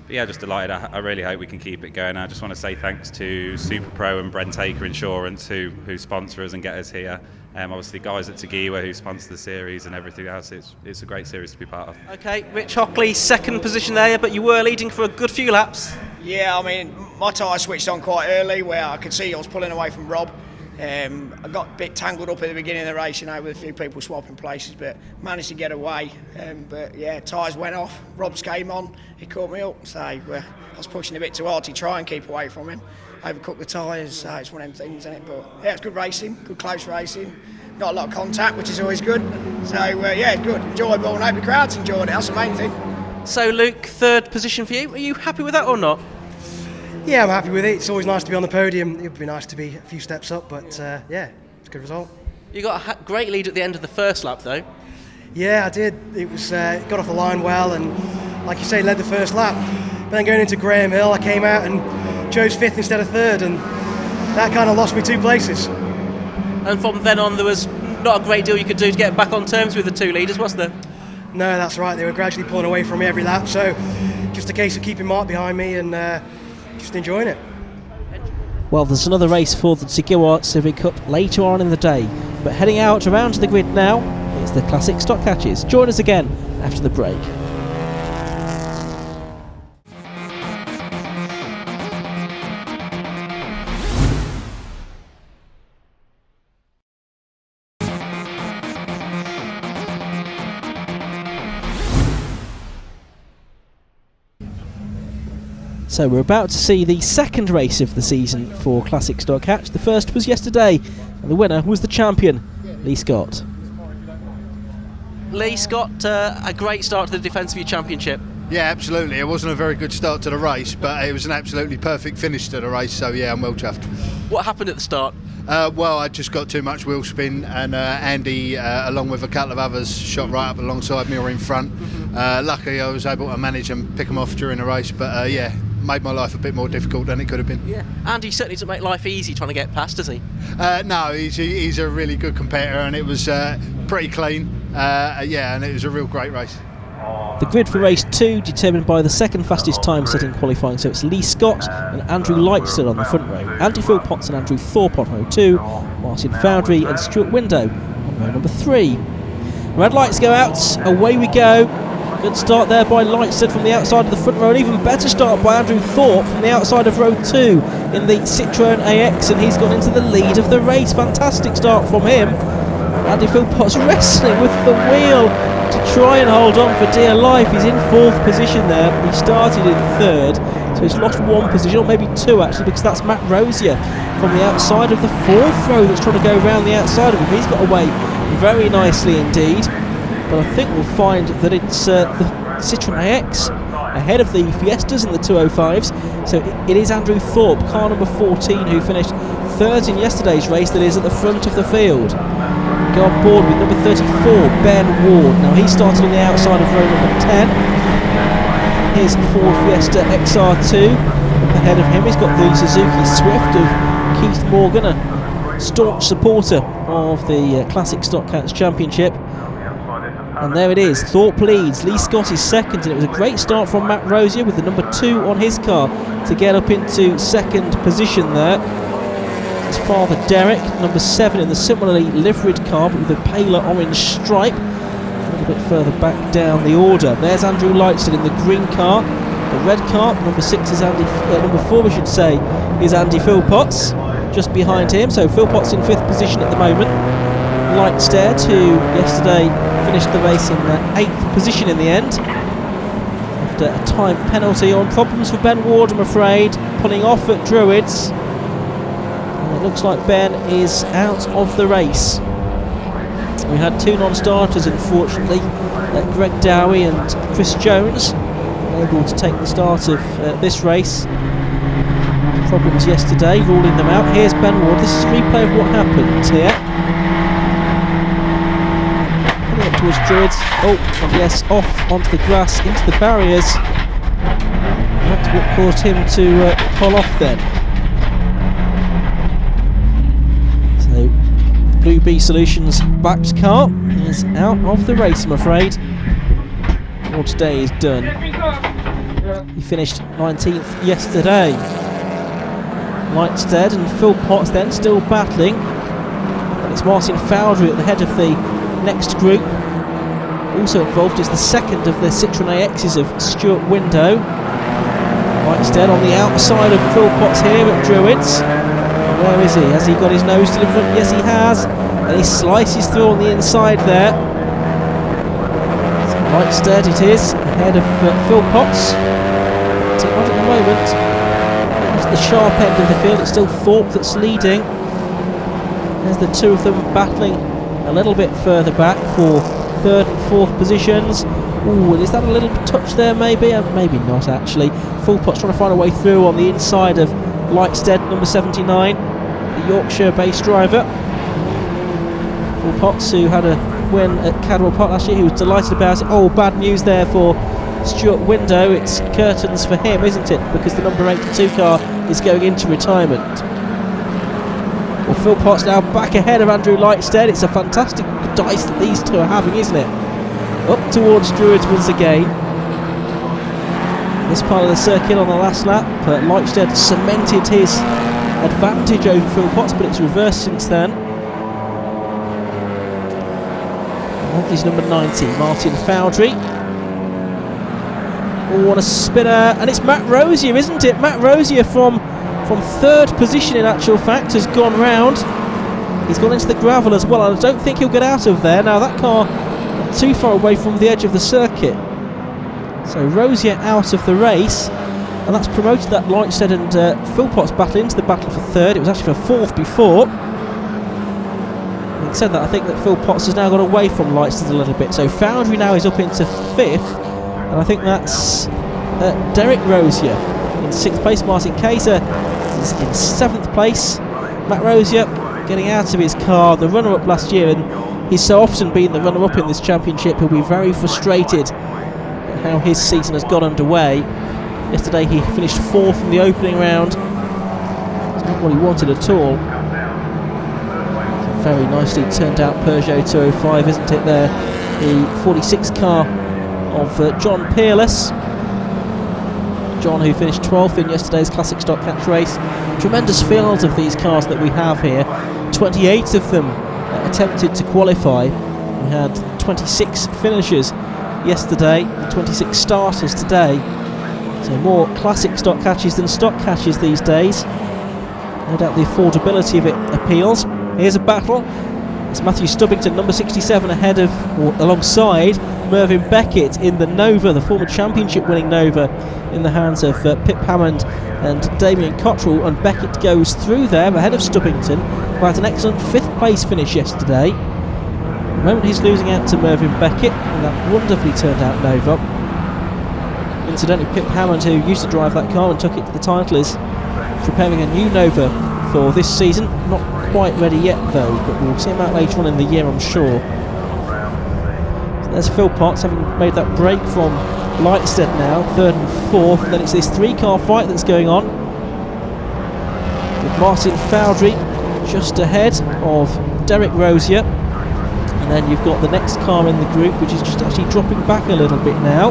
But yeah, just delighted. I really hope we can keep it going. I just want to say thanks to Super Pro and Brent Aker Insurance who sponsor us and get us here. Obviously guys at Tigua who sponsor the series and everything else. It's a great series to be part of. Okay, Rich Hockley, 2nd position there, but you were leading for a good few laps. Yeah, I mean, my tyre switched on quite early where I could see I was pulling away from Rob. I got a bit tangled up at the beginning of the race, with a few people swapping places, but managed to get away. But yeah, tyres went off, Rob's came on, he caught me up, so I was pushing a bit too hard to try and keep away from him. Overcooked the tyres, so it's one of them things, isn't it? But yeah, it's good racing, good close racing, not a lot of contact, which is always good. So yeah, it's good, enjoyable, and I hope the crowd's enjoyed it, that's the main thing. So Luke, 3rd position for you, are you happy with that or not? Yeah, I'm happy with it. It's always nice to be on the podium. It would be nice to be a few steps up, but yeah, it's a good result. You got a great lead at the end of the first lap, though. Yeah, I did. It was got off the line well, and like you say, led the first lap. But then going into Graham Hill, I came out and chose 5th instead of 3rd, and that kind of lost me 2 places. And from then on, there was not a great deal you could do to get back on terms with the 2 leaders, was there? No, that's right. They were gradually pulling away from me every lap, so just a case of keeping Mark behind me and just enjoying it. Well, there's another race for the Tigua Civic Cup later on in the day, but heading out around the grid now is the Classic Stock Catches. Join us again after the break. So we're about to see the 2nd race of the season for Classic Stock Catch. The first was yesterday, and the winner was the champion, Lee Scott. Lee Scott, a great start to the Defence of your championship. Yeah, absolutely. It wasn't a very good start to the race, but it was an absolutely perfect finish to the race, so yeah, I'm well chuffed. What happened at the start? Well, I just got too much wheel spin, and Andy, along with a couple of others, shot right up alongside me or in front. Luckily, I was able to manage and pick them off during the race, but yeah, made my life a bit more difficult than it could have been. Yeah, Andy certainly doesn't make life easy trying to get past, does he? No, he's a really good competitor, and it was pretty clean. Yeah, and it was a real great race. The grid for race 2 determined by the second fastest time set in qualifying, so it's Lee Scott and Andrew Lightstead on the front row, Andy Philpotts and Andrew Thorpe on row 2, Martin Foundry and Stuart Window on row number 3. Red lights go out, away we go. Good start there by Lightstead from the outside of the front row, and even better start by Andrew Thorpe from the outside of row 2 in the Citroën AX, and he's gone into the lead of the race. Fantastic start from him. Andy Philpotts wrestling with the wheel to try and hold on for dear life. He's in 4th position there. He started in 3rd, so he's lost 1 position, or maybe 2 actually, because that's Matt Rosier from the outside of the 4th row that's trying to go around the outside of him. He's got away very nicely indeed, but I think we'll find that it's the Citroën AX ahead of the Fiestas and the 205s, so it is Andrew Thorpe, car number 14, who finished 3rd in yesterday's race, that is at the front of the field. Go on board with number 34, Ben Ward. Now he started on the outside of row number 10. Here's Ford Fiesta XR2. Ahead of him he's got the Suzuki Swift of Keith Morgan, a staunch supporter of the Classic Stock Cats Championship. And there it is, Thorpe leads, Lee Scott is second, and it was a great start from Matt Rosier with the number 2 on his car to get up into 2nd position there. His father Derek, number 7 in the similarly liveried car but with a paler orange stripe. A little bit further back down the order. There's Andrew Lightstead in the green car. The red car, number 6 is number 4 we should say, is Andy Philpotts. Just behind him, so Philpotts in 5th position at the moment. Lightstead, who yesterday finished the race in 8th position in the end. After a time penalty on problems for Ben Ward, I'm afraid, pulling off at Druids. It looks like Ben is out of the race. We had 2 non-starters, unfortunately, Greg Dowie and Chris Jones, able to take the start of this race. Problems yesterday, ruling them out. Here's Ben Ward. This is a replay of what happened here. Coming up towards Druids. Oh, yes, off onto the grass, into the barriers. That's what caused him to pull off then. Blue Bee Solutions backed car is out of the race, I'm afraid. All today is done. He finished 19th yesterday. Lightstead and Philpotts then still battling. And it's Martin Foundry at the head of the next group. Also involved is the second of the Citroën AXs of Stuart Window. Lightstead on the outside of Philpotts here at Druids. Where is he? Has he got his nose to the front? Yes, he has. And he slices through on the inside there. So Lightstead it is, ahead of Philpotts. At the moment, at the sharp end of the field, it's still Thorpe that's leading. There's the 2 of them battling a little bit further back for 3rd and 4th positions. Ooh, is that a little touch there maybe? Maybe not actually. Philpotts trying to find a way through on the inside of Lightstead, number 79, the Yorkshire-based driver. Philpotts, who had a win at Cadwell Park last year, he was delighted about it. Oh, bad news there for Stuart Window. It's curtains for him, isn't it? Because the number 82 car is going into retirement. Well, Philpotts now back ahead of Andrew Lightstead. It's a fantastic dice that these 2 are having, isn't it? Up towards Druids once again. This part of the circuit on the last lap, Lightstead cemented his advantage over Philpotts, but it's reversed since then. And he's number 90, Martin Foundry. Oh, what a spinner! And it's Matt Rosier, isn't it? Matt Rosier from 3rd position in actual fact has gone round. He's gone into the gravel as well. I don't think he'll get out of there. Now that car too far away from the edge of the circuit. So Rosier out of the race, and that's promoted that Lightstead and Philpotts battle into the battle for 3rd. It was actually for 4th before. Having said that, I think that Philpotts has now got away from Lightstead a little bit. So Foundry now is up into 5th, and I think that's Derek Rosier in 6th place. Martin Kaiser is in 7th place. Matt Rosier getting out of his car, the runner-up last year, and he's so often been the runner-up in this championship. He'll be very frustrated at how his season has got underway. Yesterday he finished 4th in the opening round. It's not what he wanted at all. It's a very nicely turned out Peugeot 205, isn't it there? The 46 car of John Peerless. John, who finished 12th in yesterday's Classic Stock Catch race. Tremendous field of these cars that we have here. 28 of them attempted to qualify. We had 26 finishers yesterday, 26 starters today. So more Classic Stock Catches than Stock Catches these days. No doubt the affordability of it appeals. Here's a battle. It's Matthew Stubbington, number 67, ahead of, or alongside, Mervyn Beckett in the Nova, the former championship winning Nova, in the hands of Pip Hammond and Damien Cottrell, and Beckett goes through there ahead of Stubbington, who had an excellent 5th place finish yesterday. At the moment he's losing out to Mervyn Beckett in that wonderfully turned out Nova. Incidentally, Pip Hammond, who used to drive that car and took it to the title, is preparing a new Nova for this season. Not quite ready yet though, but we'll see him out later on in the year, I'm sure. So there's Phil Potts having made that break from Lightstead now, 3rd and 4th, and then it's this 3-car fight that's going on, with Martin Foudry just ahead of Derek Rosier, and then you've got the next car in the group which is just actually dropping back a little bit now.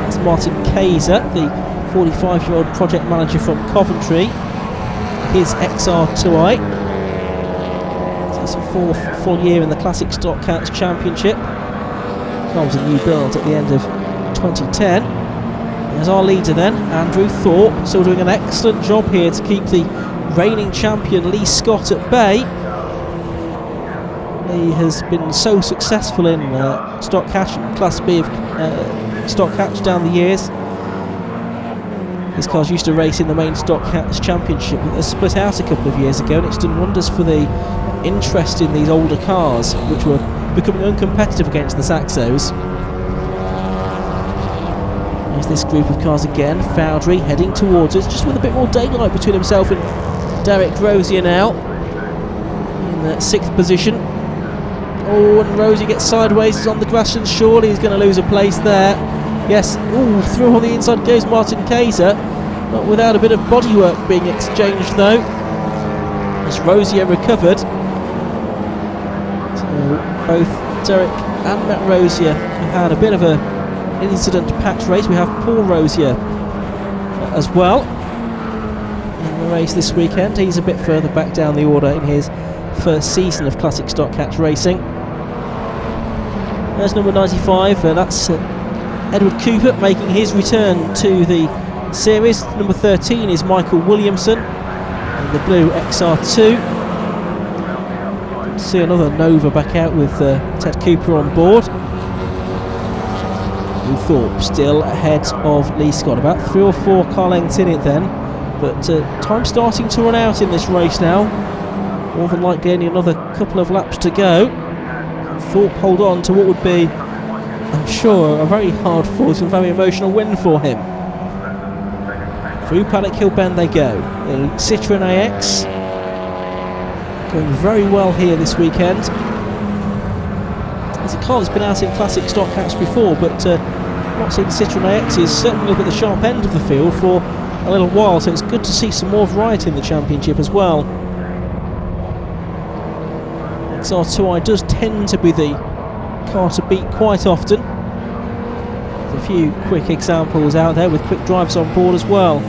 That's Martin Kayser, the 45-year-old project manager from Coventry, his XR2i. It's his 4th full year in the Classic Stock Cats Championship. Car was a new build at the end of 2010. There's our leader then, Andrew Thorpe, still doing an excellent job here to keep the reigning champion Lee Scott at bay. Lee has been so successful in Stock Catch and Class B of Stock Catch down the years. His cars used to race in the main Stock Catch Championship, but they split out a couple of years ago, and it's done wonders for the interest in these older cars, which were becoming uncompetitive against the Saxos. There's this group of cars again. Foudry heading towards us, just with a bit more daylight between himself and Derek Rosier now in the 6th position. Oh, and Rosier gets sideways, he's on the grass, and surely he's going to lose a place there. Yes, ooh, through on the inside goes Martin Kayser, not without a bit of bodywork being exchanged though, as Rosier recovered. So both Derek and Matt Rosier have had a bit of an incident patch race. We have Paul Rosier as well in the race this weekend. He's a bit further back down the order in his first season of Classic Stock Catch racing. There's number 95, that's Edward Cooper making his return to the series. Number 13 is Michael Williamson in the blue XR2. Good to see another Nova back out with Ted Cooper on board. Lou Thorpe still ahead of Lee Scott, about 3 or 4 car lengths in it then, but time starting to run out in this race now. More than likely only another couple of laps to go. Thorpe hold on to what would be, I'm sure, a very hard fought and very emotional win for him. Through Paddock Hill Bend they go. The Citroën AX going very well here this weekend. It's a car that's been out in Classic Stock Catch before, but not seen Citroën AXs certainly up at the sharp end of the field for a little while, so it's good to see some more variety in the championship as well. XR2i does tend to be the car to beat quite often. There's a few quick examples out there with quick drives on board as well.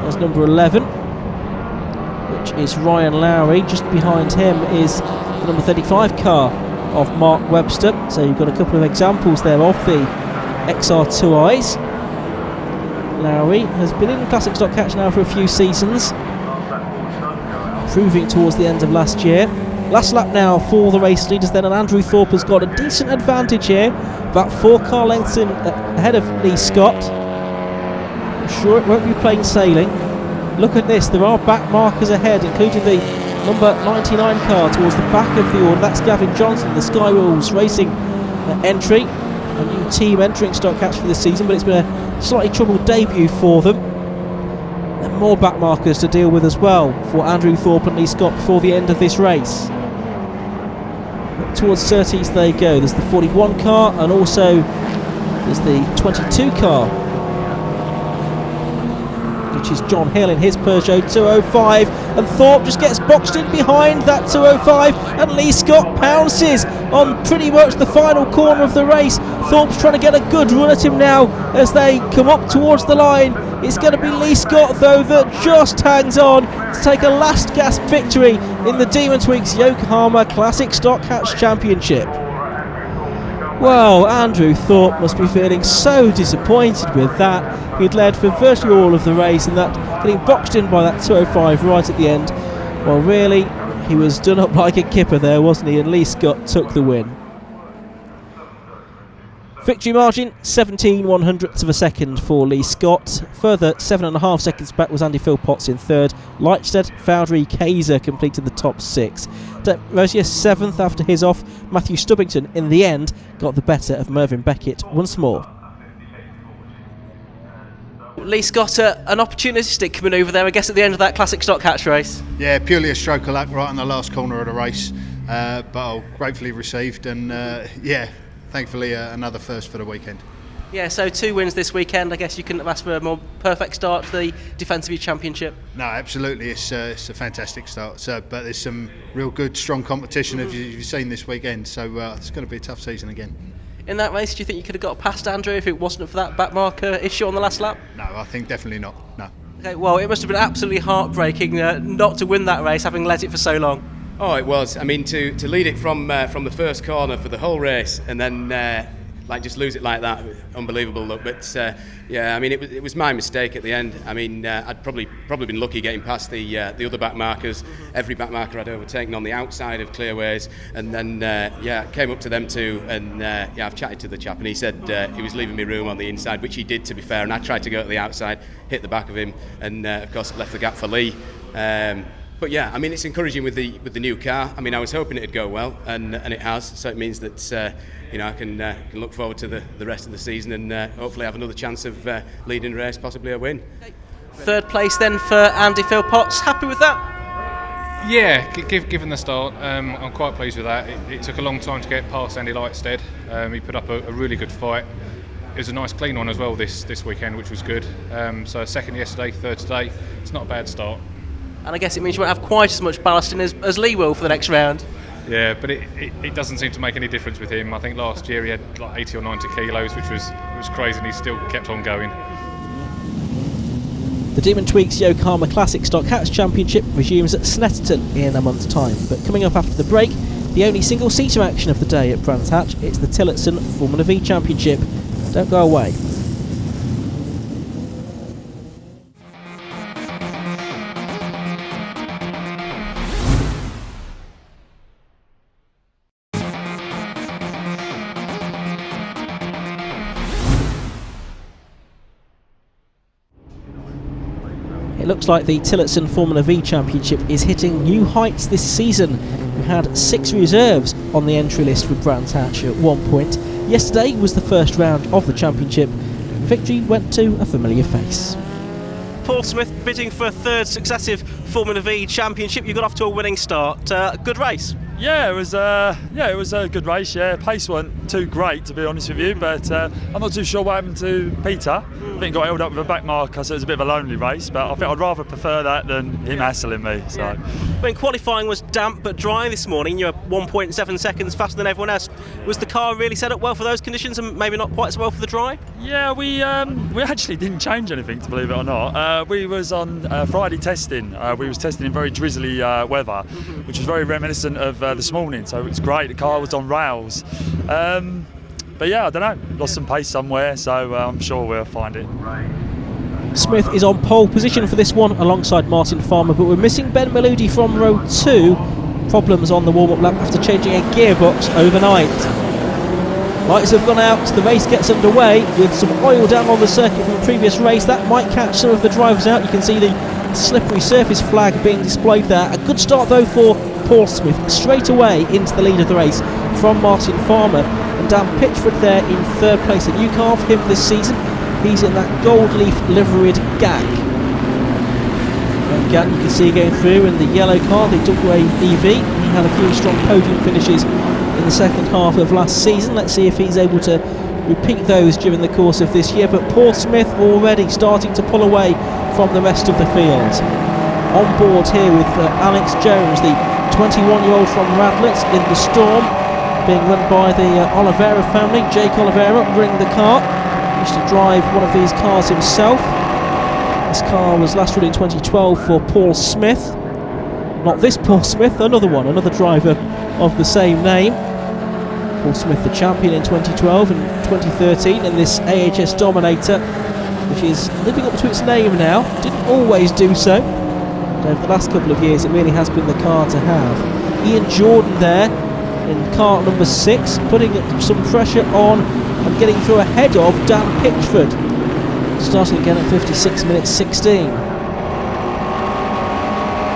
There's number 11, which is Ryan Lowry. Just behind him is the number 35 car of Mark Webster. So you've got a couple of examples there of the XR2is. Lowry has been in Classic Stock Catch now for a few seasons, improving towards the end of last year. Last lap now for the race leaders then, and Andrew Thorpe has got a decent advantage here, about 4 car lengths in ahead of Lee Scott. I'm sure it won't be plain sailing. Look at this, there are back markers ahead, including the number 99 car towards the back of the order. That's Gavin Johnson, the Skywheels Racing entry, a new team entering Stock Catch for this season, but it's been a slightly troubled debut for them. And more back markers to deal with as well for Andrew Thorpe and Lee Scott before the end of this race. Towards Surtees they go. There's the 41 car and also there's the 22 car, which is John Hill in his Peugeot 205, and Thorpe just gets boxed in behind that 205, and Lee Scott pounces on pretty much the final corner of the race. Thorpe's trying to get a good run at him now as they come up towards the line. It's going to be Lee Scott though that just hangs on to take a last gasp victory in the Demon Tweaks Yokohama Classic Stock Hatch Championship. Well, Andrew Thorpe must be feeling so disappointed with that. He'd led for virtually all of the race, and that getting boxed in by that 205 right at the end, well, really, he was done up like a kipper there, wasn't he? And Lee Scott took the win. Victory margin 17/100ths of a second for Lee Scott. Further 7.5 seconds back was Andy Philpotts in third. Lightstead, Foundry, Kaiser completed the top 6. Rosier 7th after his off. Matthew Stubbington in the end got the better of Mervyn Beckett once more. Lee Scott, an opportunistic manoeuvre there, I guess, at the end of that Classic Stock Hatch race. Yeah, purely a stroke of luck right in the last corner of the race, but I'll gratefully received, and yeah, thankfully another first for the weekend. Yeah, so 2 wins this weekend. I guess you couldn't have asked for a more perfect start to the Defence of your Championship. No, absolutely, it's a fantastic start. But there's some real good, strong competition as you've seen this weekend. So it's going to be a tough season again. In that race, do you think you could have got past Andrew if it wasn't for that back marker issue on the last lap? No, I think definitely not. No. Okay, well, it must have been absolutely heartbreaking not to win that race, having led it for so long. Oh, it was. I mean, to lead it from the first corner for the whole race, and then just lose it like that, unbelievable look. But yeah, I mean, it was my mistake at the end. I mean, I'd probably been lucky getting past the other back markers. Every back marker I'd overtaken on the outside of clearways, and then came up to them too. And I've chatted to the chap, and he said he was leaving me room on the inside, which he did, to be fair. And I tried to go to the outside, hit the back of him, and of course left the gap for Lee. But yeah, I mean, it's encouraging with the new car. I mean, I was hoping it'd go well, and it has. So it means that I can look forward to the rest of the season, and hopefully have another chance of leading the race, possibly a win. Third place then for Andy Philpotts. Happy with that? Yeah, given the start, I'm quite pleased with that. It took a long time to get past Andy Lightstead. He put up a really good fight. It was a nice clean one as well this weekend, which was good. So second yesterday, third today. It's not a bad start. And I guess it means you won't have quite as much ballast in as Lee will for the next round. Yeah, but it doesn't seem to make any difference with him. I think last year he had like 80 or 90 kilos, which was crazy, and he still kept on going. The Demon Tweaks Yokohama Classic Stock Hatch Championship resumes at Snetterton in a month's time. But coming up after the break, the only single-seater action of the day at Brands Hatch, it's the Tillotson Formula V Championship. Don't go away. It looks like the Tillotson Formula V Championship is hitting new heights this season. We had 6 reserves on the entry list for Brands Hatch at one point. Yesterday was the first round of the championship. Victory went to a familiar face. Paul Smith bidding for a third successive Formula V Championship. You got off to a winning start. Good race. Yeah, it was a good race. Yeah, pace weren't too great, to be honest with you, but I'm not too sure what happened to Peter. I think he got held up with a back marker, so it was a bit of a lonely race. But I think I'd rather prefer that than him hassling me. So, when qualifying was damp but dry this morning, you were 1.7 seconds faster than everyone else. Was the car really set up well for those conditions, and maybe not quite so well for the dry? Yeah, we actually didn't change anything, to believe it or not. We was on Friday testing. We was testing in very drizzly weather, which was very reminiscent of this morning, so it was great. The car was on rails, but yeah, I don't know, lost some pace somewhere, so I'm sure we'll find it. Smith is on pole position for this one alongside Martin Farmer, but we're missing Ben Maludi from row 2. Problems on the warm-up lap after changing a gearbox overnight. Lights have gone out, the race gets underway with some oil down on the circuit from the previous race. That might catch some of the drivers out. You can see the slippery surface flag being displayed there. A good start though for Paul Smith, straight away into the lead of the race from Martin Farmer, and Dan Pitchford there in third place. A new car for him this season. He's in that gold leaf liveried GAC. gap you can see going through in the yellow car, the Tigua EV. He had a few strong podium finishes in the second half of last season. Let's see if he's able to repeat those during the course of this year. But Paul Smith already starting to pull away from the rest of the field. On board here with Alex Jones, the 21-year-old from Radlett in the Storm, being run by the Oliveira family. Jake Oliveira running the car. Used to drive one of these cars himself. This car was last run in 2012 for Paul Smith. Not this Paul Smith, another one, another driver of the same name. Paul Smith, the champion in 2012 and 2013 in this AHS Dominator, which is living up to its name now. Didn't always do so. But over the last couple of years, it really has been the car to have. Ian Jordan there in car number 6, putting some pressure on and getting through ahead of Dan Pitchford, starting again at 56 minutes 16.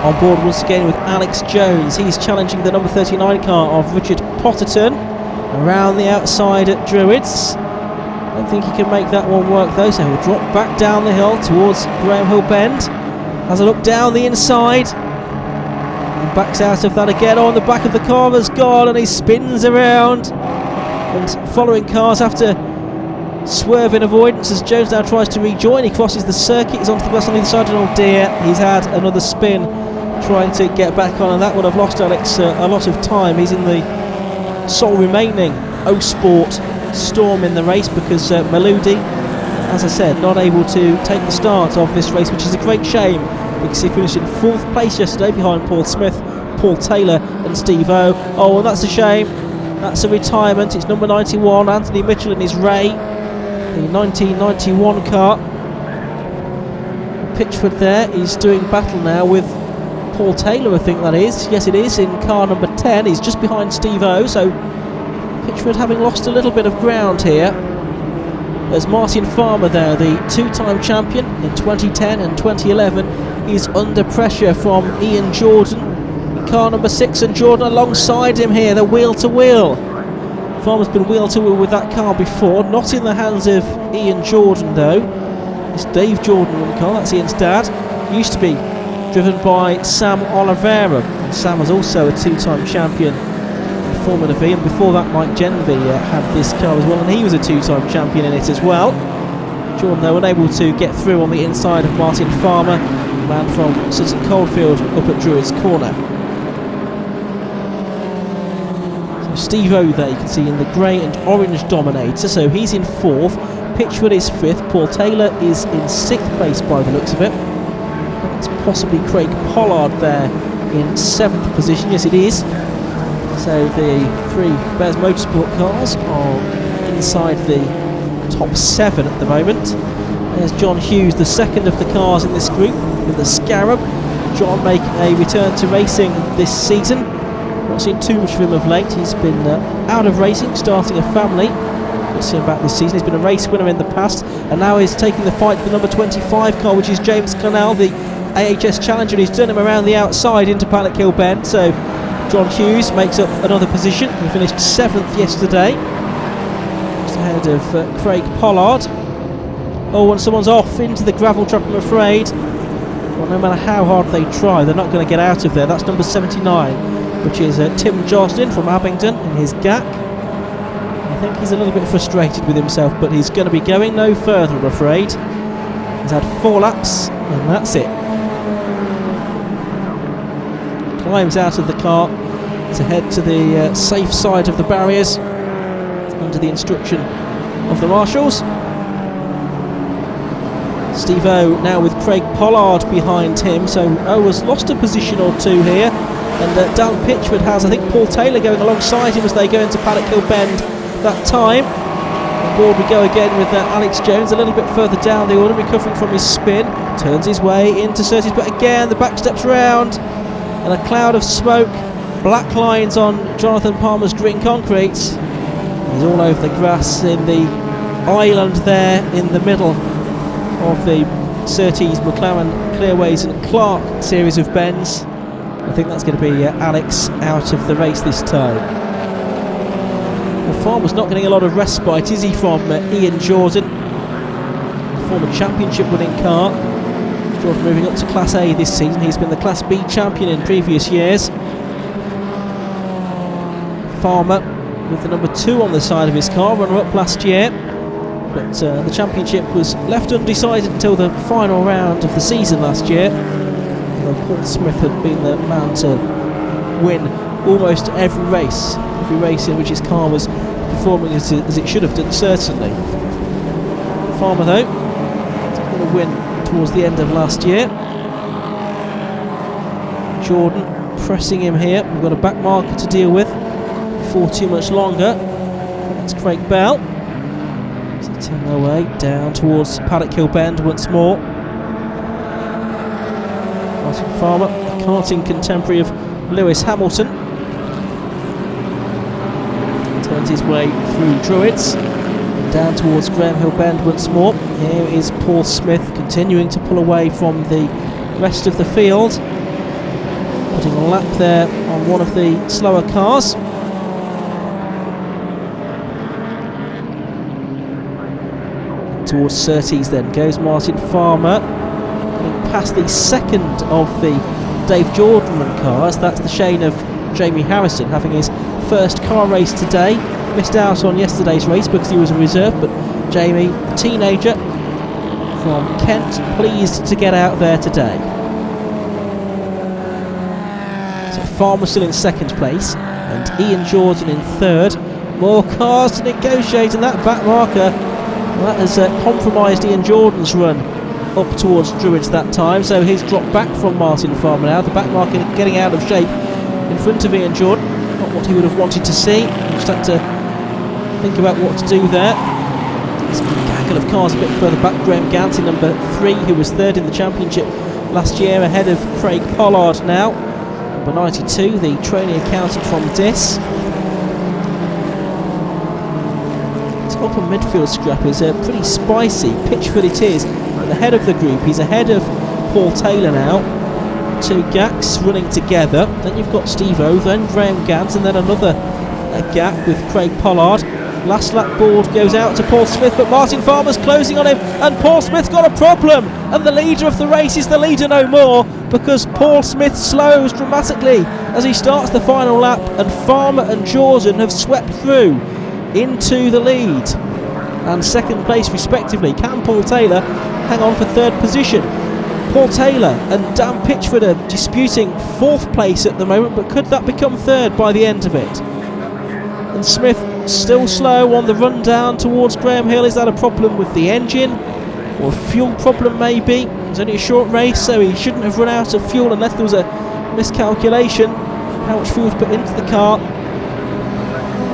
On board once again with Alex Jones. He's challenging the number 39 car of Richard Potterton around the outside at Druids. I don't think he can make that one work though, so he'll drop back down the hill towards Graham Hill Bend. Has a look down the inside and backs out of that again. On the back of the car has gone and he spins around, and following cars have to swerve in avoidance as Jones now tries to rejoin. He crosses the circuit, he's onto the grass on the other side, and oh dear, he's had another spin trying to get back on, and that would have lost Alex a lot of time. He's in the sole remaining O Sport Storm in the race because Maludi, as I said, not able to take the start of this race, which is a great shame because he finished in 4th place yesterday behind Paul Smith, Paul Taylor and Steve O. Oh, and that's a shame. That's a retirement. It's number 91, Anthony Mitchell in his Ray, the 1991 car. Pitchford there, he's doing battle now with Paul Taylor, I think that is. Yes, it is, in car number 10. He's just behind Steve O, so Pitchford having lost a little bit of ground here. There's Martin Farmer there, the 2-time champion in 2010 and 2011. He's under pressure from Ian Jordan in car number 6, and Jordan alongside him here, the wheel-to-wheel. Farmer's been wheel-to-wheel with that car before, not in the hands of Ian Jordan though. It's Dave Jordan in the car, that's Ian's dad. Used to be driven by Sam Oliveira. And Sam was also a 2-time champion in Formula V, and before that Mike Genvy had this car as well, and he was a 2-time champion in it as well. Jordan though unable to get through on the inside of Martin Farmer, man from Sutton Coldfield up at Druids Corner. So Steve O there you can see in the grey and orange Dominator, so he's in 4th. Pitchford is 5th, Paul Taylor is in 6th place by the looks of it. It's possibly Craig Pollard there in 7th position. Yes, it is. So the 3 Bears Motorsport cars are inside the top 7 at the moment. There's John Hughes, the second of the cars in this group, with the Scarab. John making a return to racing this season. Not seen too much of him of late. He's been out of racing, starting a family. We'll see him back this season. He's been a race winner in the past, and now he's taking the fight for the number 25 car, which is James Connell, the AHS Challenger. He's done him around the outside into Paddock Hill Bend, so John Hughes makes up another position. He finished 7th yesterday, just ahead of Craig Pollard. Oh, and someone's off into the gravel trap, I'm afraid. Well, no matter how hard they try, they're not going to get out of there. That's number 79, which is Tim Joslin from Abingdon in his GAC. I think he's a little bit frustrated with himself, but he's going to be going no further, I'm afraid. He's had 4 laps, and that's it. Climbs out of the car to head to the safe side of the barriers under the instruction of the marshals. Steve O now with Craig Pollard behind him, so O has lost a position or 2 here, and Dan Pitchford has, I think, Paul Taylor going alongside him as they go into Paddock Hill Bend that time. On board we go again with Alex Jones a little bit further down the order, recovering from his spin, turns his way into Surtees, but again the back steps round, and a cloud of smoke, black lines on Jonathan Palmer's green concrete. He's all over the grass in the island there in the middle of the Surtees, McLaren, Clearways and Clark series of bends. I think that's going to be Alex out of the race this time. Well, Farmer's not getting a lot of respite, is he, from Ian Jordan, former championship winning car. Jordan moving up to Class A this season. He's been the Class B champion in previous years. Farmer with the number 2 on the side of his car, runner-up last year. But the championship was left undecided until the final round of the season last year. Although Paul Smith had been the man to win almost every race in which his car was performing as it should have done, certainly. Farmer, though, going to win towards the end of last year. Jordan pressing him here. We've got a back marker to deal with before too much longer. That's Craig Bell. So turn their way down towards Paddock Hill Bend once more. Martin Farmer, the karting contemporary of Lewis Hamilton, turns his way through Druids and down towards Graham Hill Bend once more. Here is Paul Smith continuing to pull away from the rest of the field, putting a lap there on one of the slower cars. Towards Surtees then goes Martin Farmer, getting past the second of the Dave Jordan cars. That's the shane of Jamie Harrison, having his first car race today. Missed out on yesterday's race because he was a reserve, but Jamie, a teenager from Kent, pleased to get out there today. So Farmer still in second place and Ian Jordan in third. More cars to negotiate, and that back marker, that has compromised Ian Jordan's run up towards Druids that time, so he's dropped back from Martin Farmer now. The back marker getting out of shape in front of Ian Jordan. Not what he would have wanted to see. Just had to think about what to do there. There's a gaggle of cars a bit further back. Graham Gant in number 3, who was third in the championship last year, ahead of Craig Pollard now. Number 92, the trainee accountant from Diss. Upper midfield scrap is pretty spicy. Pitchford it is at the head of the group. He's ahead of Paul Taylor now. 2 Gacks running together. Then you've got Steve-O, then Graham Gant, and then another Gack with Craig Pollard. Last lap board goes out to Paul Smith, but Martin Farmer's closing on him, and Paul Smith's got a problem, and the leader of the race is the leader no more, because Paul Smith slows dramatically as he starts the final lap, and Farmer and Jordan have swept through into the lead and second place respectively. Can Paul Taylor hang on for third position? Paul Taylor and Dan Pitchford are disputing 4th place at the moment, but could that become third by the end of it? And Smith still slow on the run down towards Graham Hill. Is that a problem with the engine or a fuel problem maybe? It's only a short race, so he shouldn't have run out of fuel unless there was a miscalculation how much fuel was put into the car.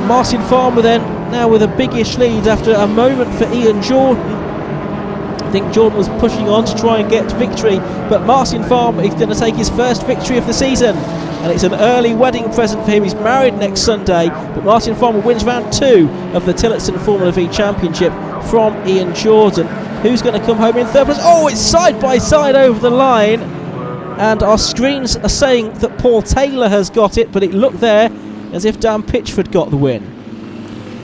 Martin Farmer then now with a biggish lead after a moment for Ian Jordan. I think Jordan was pushing on to try and get victory, but Martin Farmer is going to take his first victory of the season, and it's an early wedding present for him. He's married next Sunday, but Martin Farmer wins round 2 of the Tillotson Formula V Championship from Ian Jordan, who's going to come home in third place. Oh, it's side by side over the line, and our screens are saying that Paul Taylor has got it, but it looked there as if Dan Pitchford got the win.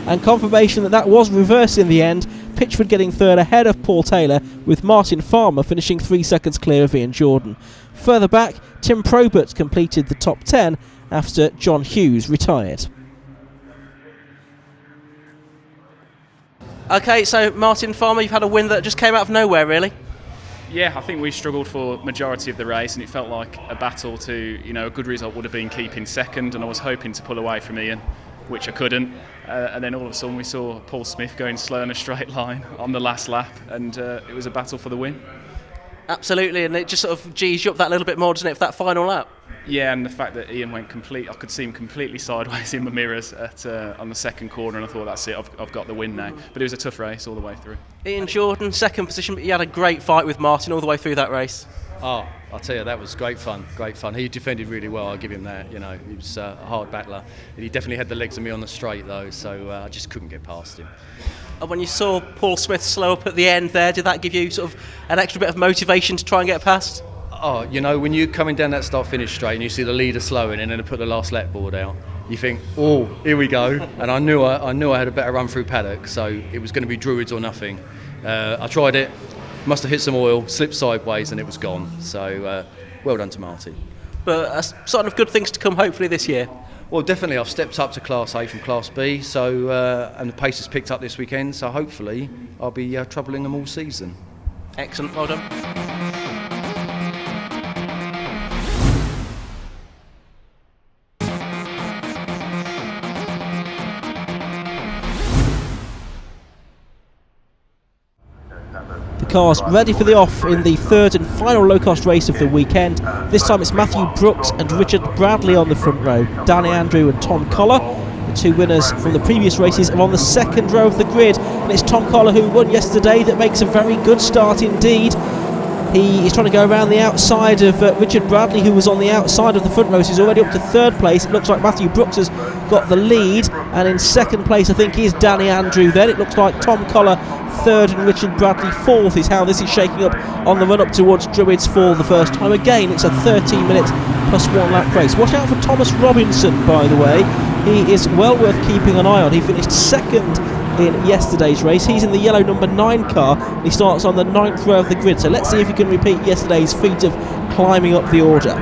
And confirmation that was reversed in the end. Pitchford getting third ahead of Paul Taylor, with Martin Farmer finishing 3 seconds clear of Ian Jordan. Further back, Tim Probert completed the top 10 after John Hughes retired. Okay, so Martin Farmer, you've had a win that just came out of nowhere, really. Yeah, I think we struggled for majority of the race, and it felt like a battle to, a good result would have been keeping second, and I was hoping to pull away from Ian, which I couldn't. And then all of a sudden we saw Paul Smith going slow in a straight line on the last lap, and it was a battle for the win. Absolutely, and it just sort of G's you up that little bit more, doesn't it, for that final lap? Yeah, and the fact that Ian went I could see him completely sideways in my mirrors on the second corner, and I thought, that's it, I've got the win now. But it was a tough race all the way through. Ian Jordan, second position, but he had a great fight with Martin all the way through that race. Oh, I'll tell you, that was great fun. He defended really well, I'll give him that. He was a hard battler. He definitely had the legs of me on the straight, though, so I just couldn't get past him. And when you saw Paul Smith slow up at the end there, did that give you sort of an extra bit of motivation to try and get past? Oh, when you're coming down that start-finish straight and you see the leader slowing and then they put the last lap board out, you think, oh, here we go. And I knew I had a better run through paddock, so it was going to be Druids or nothing. I tried it, must have hit some oil, slipped sideways, and it was gone. So well done to Marty. But a sign of good things to come hopefully this year. Well, definitely, I've stepped up to Class A from Class B, so and the pace has picked up this weekend. So hopefully, I'll be troubling them all season. Excellent, well done. Cars ready for the off in the third and final low-cost race of the weekend. This time it's Matthew Brooks and Richard Bradley on the front row. Danny Andrew and Tom Collar, the two winners from the previous races, are on the second row of the grid. And it's Tom Collar, who won yesterday, that makes a very good start indeed. He is trying to go around the outside of Richard Bradley, who was on the outside of the front row. So he's already up to third place. It looks like Matthew Brooks has got the lead, and in second place I think is Danny Andrew. Then it looks like Tom Collar third and Richard Bradley fourth is how this is shaking up on the run up towards Druids for the first time. Again, it's a 13-minute plus 1 lap race. Watch out for Thomas Robinson, by the way. He is well worth keeping an eye on. He finished second in yesterday's race. He's in the yellow number 9 car, and he starts on the 9th row of the grid. So let's see if he can repeat yesterday's feat of climbing up the order.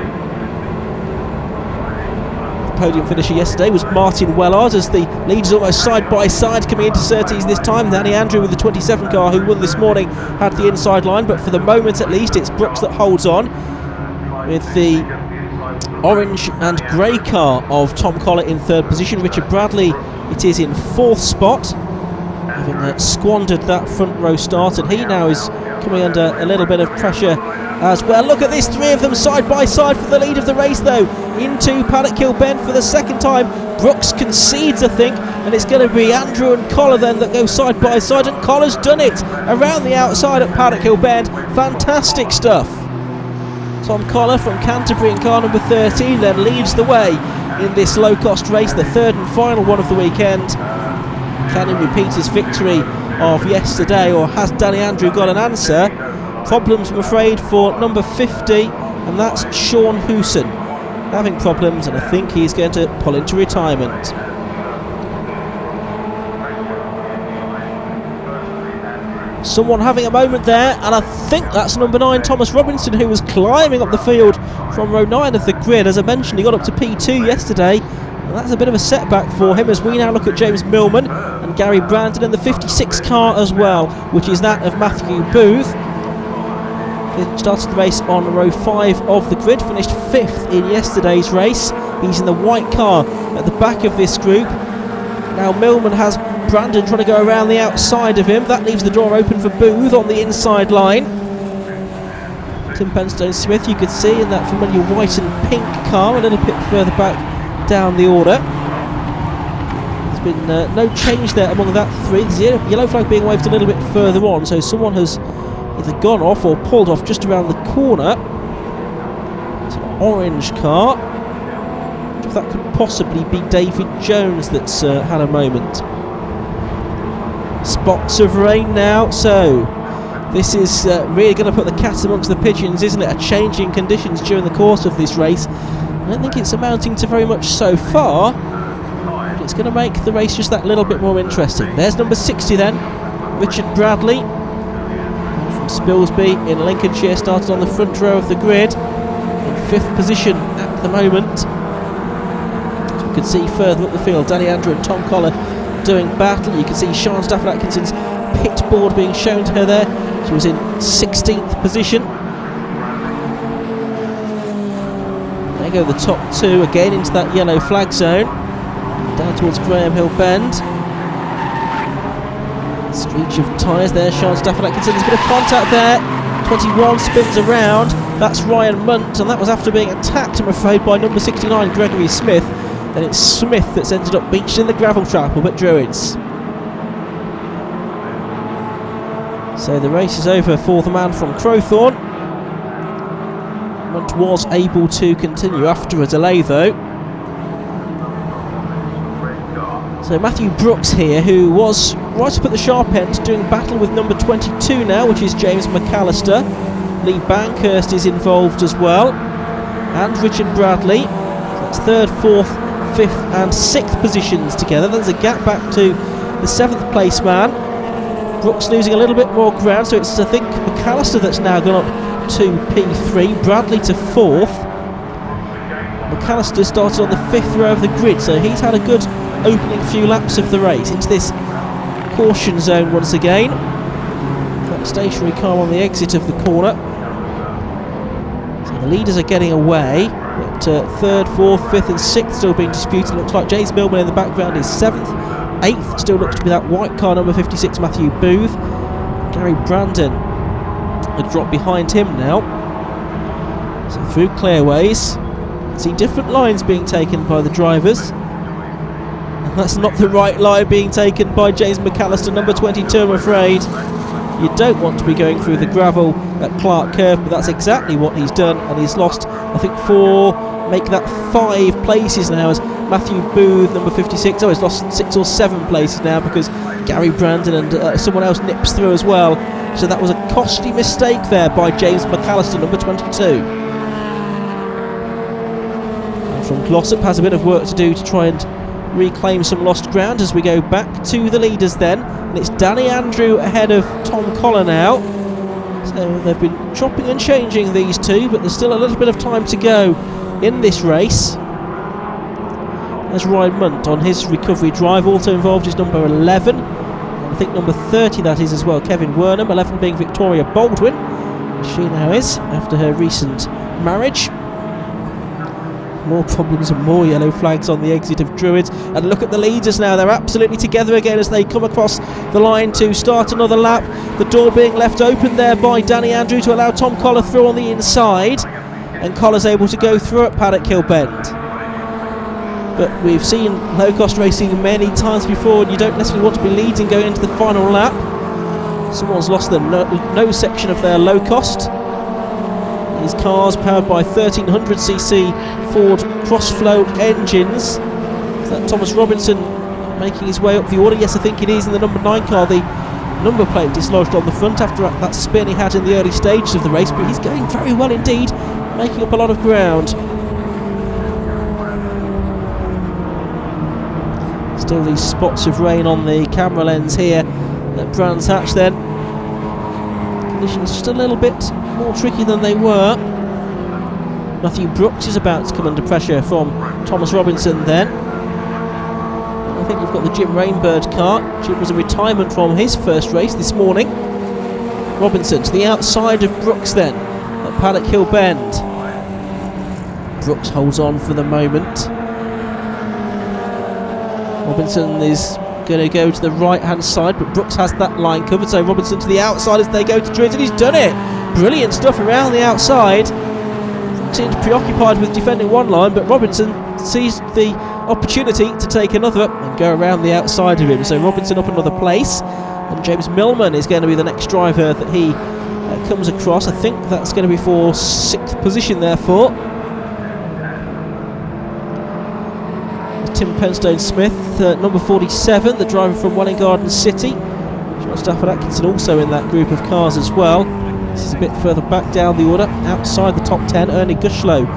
The podium finisher yesterday was Martin Wellard, as the leaders almost side by side coming into Surtees this time. Danny Andrew with the 27 car, who won this morning, had the inside line, but for the moment at least it's Brooks that holds on, with the orange and grey car of Tom Collar in third position. Richard Bradley, it is in fourth spot, having squandered that front row start, and he now is coming under a little bit of pressure as well. Look at this, 3 of them side by side for the lead of the race though, into Paddock Hill Bend for the second time. Brooks concedes, I think, and it's going to be Andrew and Collar then that go side by side, and Collar's done it around the outside at Paddock Hill Bend. Fantastic stuff. Tom Collar from Canterbury in car number 13 then leads the way in this low-cost race, the third and final one of the weekend. Can he repeat his victory of yesterday, or has Danny Andrew got an answer? Problems, I'm afraid, for number 50, and that's Sean Hooson. Having problems, and I think he's going to pull into retirement. Someone having a moment there, and I think that's number 9, Thomas Robinson, who was climbing up the field from row 9 of the grid. As I mentioned, he got up to P2 yesterday, and that's a bit of a setback for him, as we now look at James Millman and Gary Brandon in the 56 car as well, which is that of Matthew Booth. He started the race on row 5 of the grid, finished 5th in yesterday's race. He's in the white car at the back of this group. Now Millman has Brandon trying to go around the outside of him. That leaves the door open for Booth on the inside line. Tim Penstone Smith, you could see in that familiar white and pink car, a little bit further back down the order. There's been no change there among that 3. The yellow flag being waved a little bit further on, so someone has either gone off or pulled off just around the corner. It's an orange car. I wonder if that could possibly be David Jones that's had a moment. Spots of rain now, so this is really going to put the cat amongst the pigeons, isn't it? A change in conditions during the course of this race. I don't think it's amounting to very much so far, but it's going to make the race just that little bit more interesting. There's number 60 then, Richard Bradley from Spilsby in Lincolnshire, started on the front row of the grid in 5th position at the moment. As we can see further up the field, Danny Andrew and Tom Collar doing battle. You can see Sian Stafford Atkinson's pit board being shown to her there. She was in 16th position. There go the top 2 again into that yellow flag zone, down towards Graham Hill Bend. Screech of tyres there, Sian Stafford Atkinson. There's a bit of contact there. 21 spins around. That's Ryan Munt, and that was after being attacked, I'm afraid, by number 69 Gregory Smith. And it's Smith that's ended up beached in the gravel trap up at Druids. So the race is over for the man from Crowthorne. Munt was able to continue after a delay though. So Matthew Brooks here, who was right up at the sharp end, doing battle with number 22 now, which is James McAllister. Lee Bankhurst is involved as well, and Richard Bradley. So that's 3rd, 4th, 5th and 6th positions together. There's a gap back to the 7th place man. Brooks losing a little bit more ground, so it's, I think, McAllister that's now gone up to P3, Bradley to 4th. McAllister started on the 5th row of the grid, so he's had a good opening few laps of the race into this caution zone once again. That stationary car on the exit of the corner. So the leaders are getting away, but 3rd, 4th, 5th and 6th still being disputed. Looks like James Millman in the background is 7th. 8th still looks to be that white car, number 56, Matthew Booth. Gary Brandon a drop behind him now. So through clearways, see different lines being taken by the drivers. And that's not the right line being taken by James McAllister, number 22, I'm afraid. You don't want to be going through the gravel at Clark Curve, but that's exactly what he's done, and he's lost, I think, 4, make that 5 places now, as Matthew Booth, number 56, he's lost 6 or 7 places now because Gary Brandon and someone else nips through as well. So that was a costly mistake there by James McAllister, number 22. And from Glossop has a bit of work to do to try and reclaim some lost ground as we go back to the leaders then, and it's Danny Andrew ahead of Tom Collar now. So they've been chopping and changing these two, but there's still a little bit of time to go in this race. There's Ryan Munt on his recovery drive, also involved is number 11, and I think number 30 that is as well, Kevin Wernham, 11 being Victoria Baldwin. She now is, after her recent marriage. More problems and more yellow flags on the exit of Druids. And look at the leaders now, they're absolutely together again as they come across the line to start another lap. The door being left open there by Danny Andrew to allow Tom Collar through on the inside, and Collar's able to go through at Paddock Hill Bend. But we've seen low-cost racing many times before, and you don't necessarily want to be leading going into the final lap. Someone's lost the nose section of their low-cost. These cars powered by 1300cc Ford Crossflow engines. Is that Thomas Robinson making his way up the order? Yes, I think it is, in the number 9 car. The number plate dislodged on the front after that spin he had in the early stages of the race, but he's going very well indeed, making up a lot of ground. Still these spots of rain on the camera lens here at Brands Hatch then. Conditions just a little bit more tricky than they were. Matthew Brooks is about to come under pressure from Thomas Robinson then. I think we've got the Jim Rainbird car. Jim was a retirement from his first race this morning. Robinson to the outside of Brooks then at Paddock Hill Bend. Brooks holds on for the moment. Robinson is going to go to the right hand side, but Brooks has that line covered, so Robinson to the outside as they go to Druids, and he's done it! Brilliant stuff around the outside. Seemed preoccupied with defending one line, but Robinson sees the opportunity to take another and go around the outside of him. So Robinson up another place, and James Millman is going to be the next driver that he comes across. I think that's going to be for 6th position therefore. Tim Penstone-Smith, number 47, the driver from Welling Garden City. John Stafford Atkinson also in that group of cars as well. This is a bit further back down the order, outside the top 10. Ernie Gushlow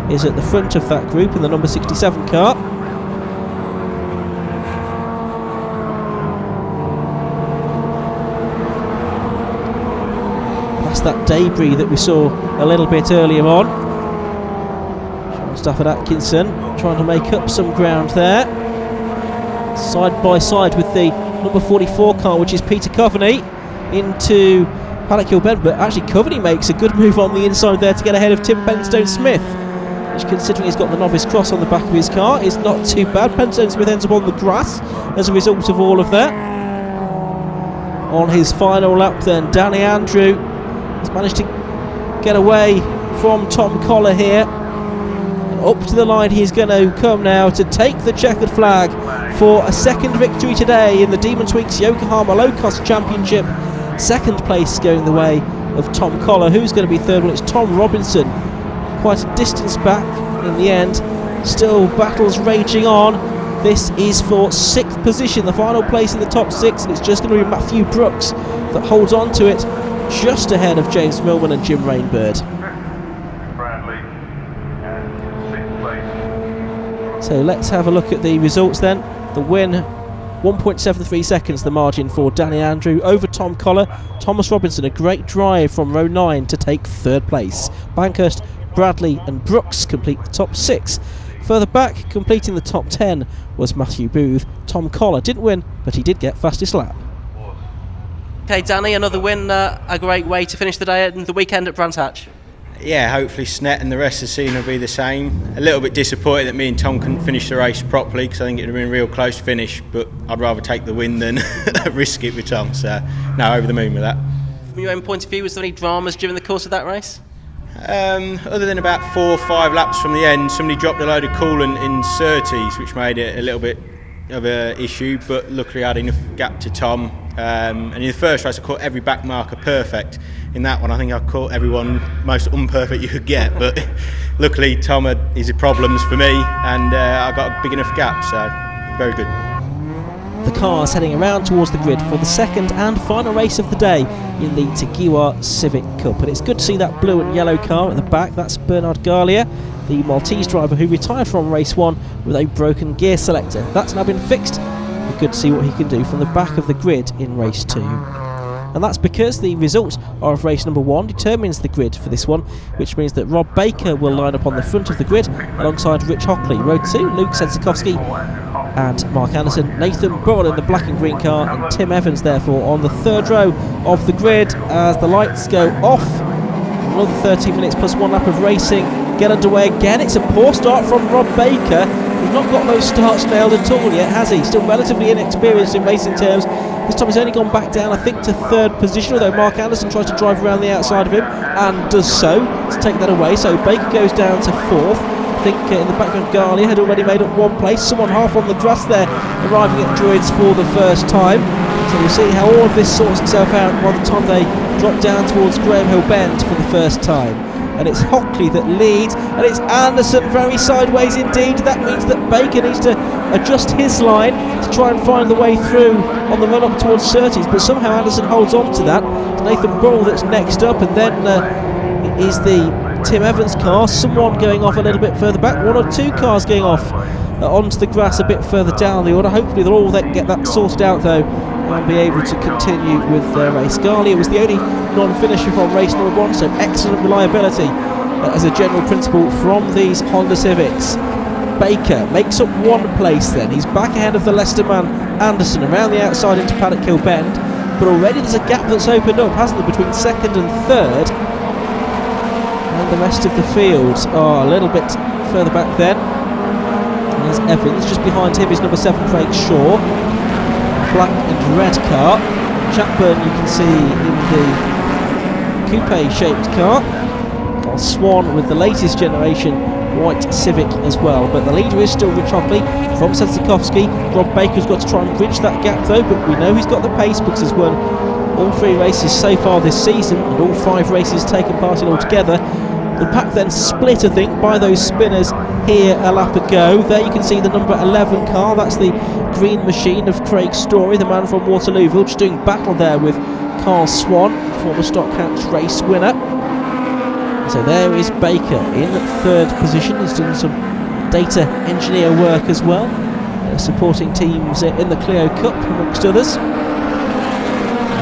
is at the front of that group in the number 67 car. That's that debris that we saw a little bit earlier on. Stafford Atkinson trying to make up some ground there, side by side with the number 44 car, which is Peter Coveney, into Paddock Hill Bend. But actually Coveney makes a good move on the inside there to get ahead of Tim Penstone-Smith, which, considering he's got the novice cross on the back of his car, is not too bad. Penstone-Smith ends up on the grass as a result of all of that. On his final lap then, Danny Andrew has managed to get away from Tom Collar here. Up to the line he's going to come now to take the checkered flag for a second victory today in the Demon Tweaks Yokohama Low Cost Championship. Second place going the way of Tom Collar. Who's going to be third? Well, it's Tom Robinson, quite a distance back in the end. Still battles raging on. This is for 6th position, the final place in the top 6, and it's just going to be Matthew Brooks that holds on to it, just ahead of James Millman and Jim Rainbird. So let's have a look at the results then. The win 1.73 seconds the margin for Danny Andrew over Tom Collar. Thomas Robinson, a great drive from row 9 to take third place. Bankhurst, Bradley and Brooks complete the top 6. Further back, completing the top 10, was Matthew Booth. Tom Collar didn't win, but he did get fastest lap. Okay, Danny, another win, a great way to finish the day and the weekend at Brands Hatch. Yeah, hopefully Snet and the rest of the scene will be the same. A little bit disappointed that me and Tom couldn't finish the race properly, because I think it would have been a real close finish, but I'd rather take the win than risk it with Tom, so no, over the moon with that. From your own point of view, was there any dramas during the course of that race? Other than about 4 or 5 laps from the end, somebody dropped a load of coolant in Surtees, which made it a little bit of an issue, but luckily I had enough gap to Tom. And in the first race I caught every back marker perfect. In that one I think I caught everyone most unperfect you could get, but luckily Tom had his problems for me, and I got a big enough gap, so very good. The cars heading around towards the grid for the second and final race of the day in the Tigua Civic Cup. And it's good to see that blue and yellow car at the back. That's Bernard Garlia, the Maltese driver who retired from race 1 with a broken gear selector. That's now been fixed. It's good to see what he can do from the back of the grid in race 2. And that's because the result of race number 1 determines the grid for this one, which means that Rob Baker will line up on the front of the grid alongside Rich Hockley. Row 2, Luke Sedzikowski and Mark Anderson, Nathan Burrell in the black and green car, and Tim Evans therefore on the third row of the grid as the lights go off. Another 13 minutes plus 1 lap of racing get underway again. It's a poor start from Rob Baker. He's not got those starts nailed at all yet, has he? Still relatively inexperienced in racing terms. This time he's only gone back down, I think, to third position, although Mark Anderson tries to drive around the outside of him and does so to take that away. So Baker goes down to 4th. I think in the background Garlia had already made up 1 place. Someone half on the grass there arriving at Druids for the first time. So we'll see how all of this sorts itself out by the time they drop down towards Graham Hill Bend for the first time. And it's Hockley that leads, and it's Anderson very sideways indeed. That means that Baker needs to adjust his line to try and find the way through on the run up towards Surtees, but somehow Anderson holds on to that. It's Nathan Burrell that's next up, and then it is the Tim Evans car, someone going off a little bit further back, 1 or 2 cars going off onto the grass a bit further down the order. Hopefully they'll all get that sorted out though and be able to continue with their race. Garlia was the only non-finisher from race number 1, so excellent reliability as a general principle from these Honda Civics. Baker makes up 1 place then. He's back ahead of the Leicester man Anderson around the outside into Paddock Hill Bend, but already there's a gap that's opened up, hasn't there, between 2nd and 3rd. And the rest of the field are a little bit further back then. There's Evans, just behind him is number 7 Craig Shaw, black and red car. Chatburn you can see in the coupe shaped car. Carl Swan with the latest generation white Civic as well, but the leader is still Rich Hockley from Sedzikowski. Rob Baker's got to try and bridge that gap though, but we know he's got the pace because he's won all 3 races so far this season and all 5 races taken part in altogether. The pack then split, I think, by those spinners here a lap ago. There you can see the number 11 car. That's the green machine of Craig Story, the man from Waterlooville, just doing battle there with Carl Swan, former Stockhatch race winner. So there is Baker in 3rd position. He's done some data engineer work as well, supporting teams in the Clio Cup amongst others.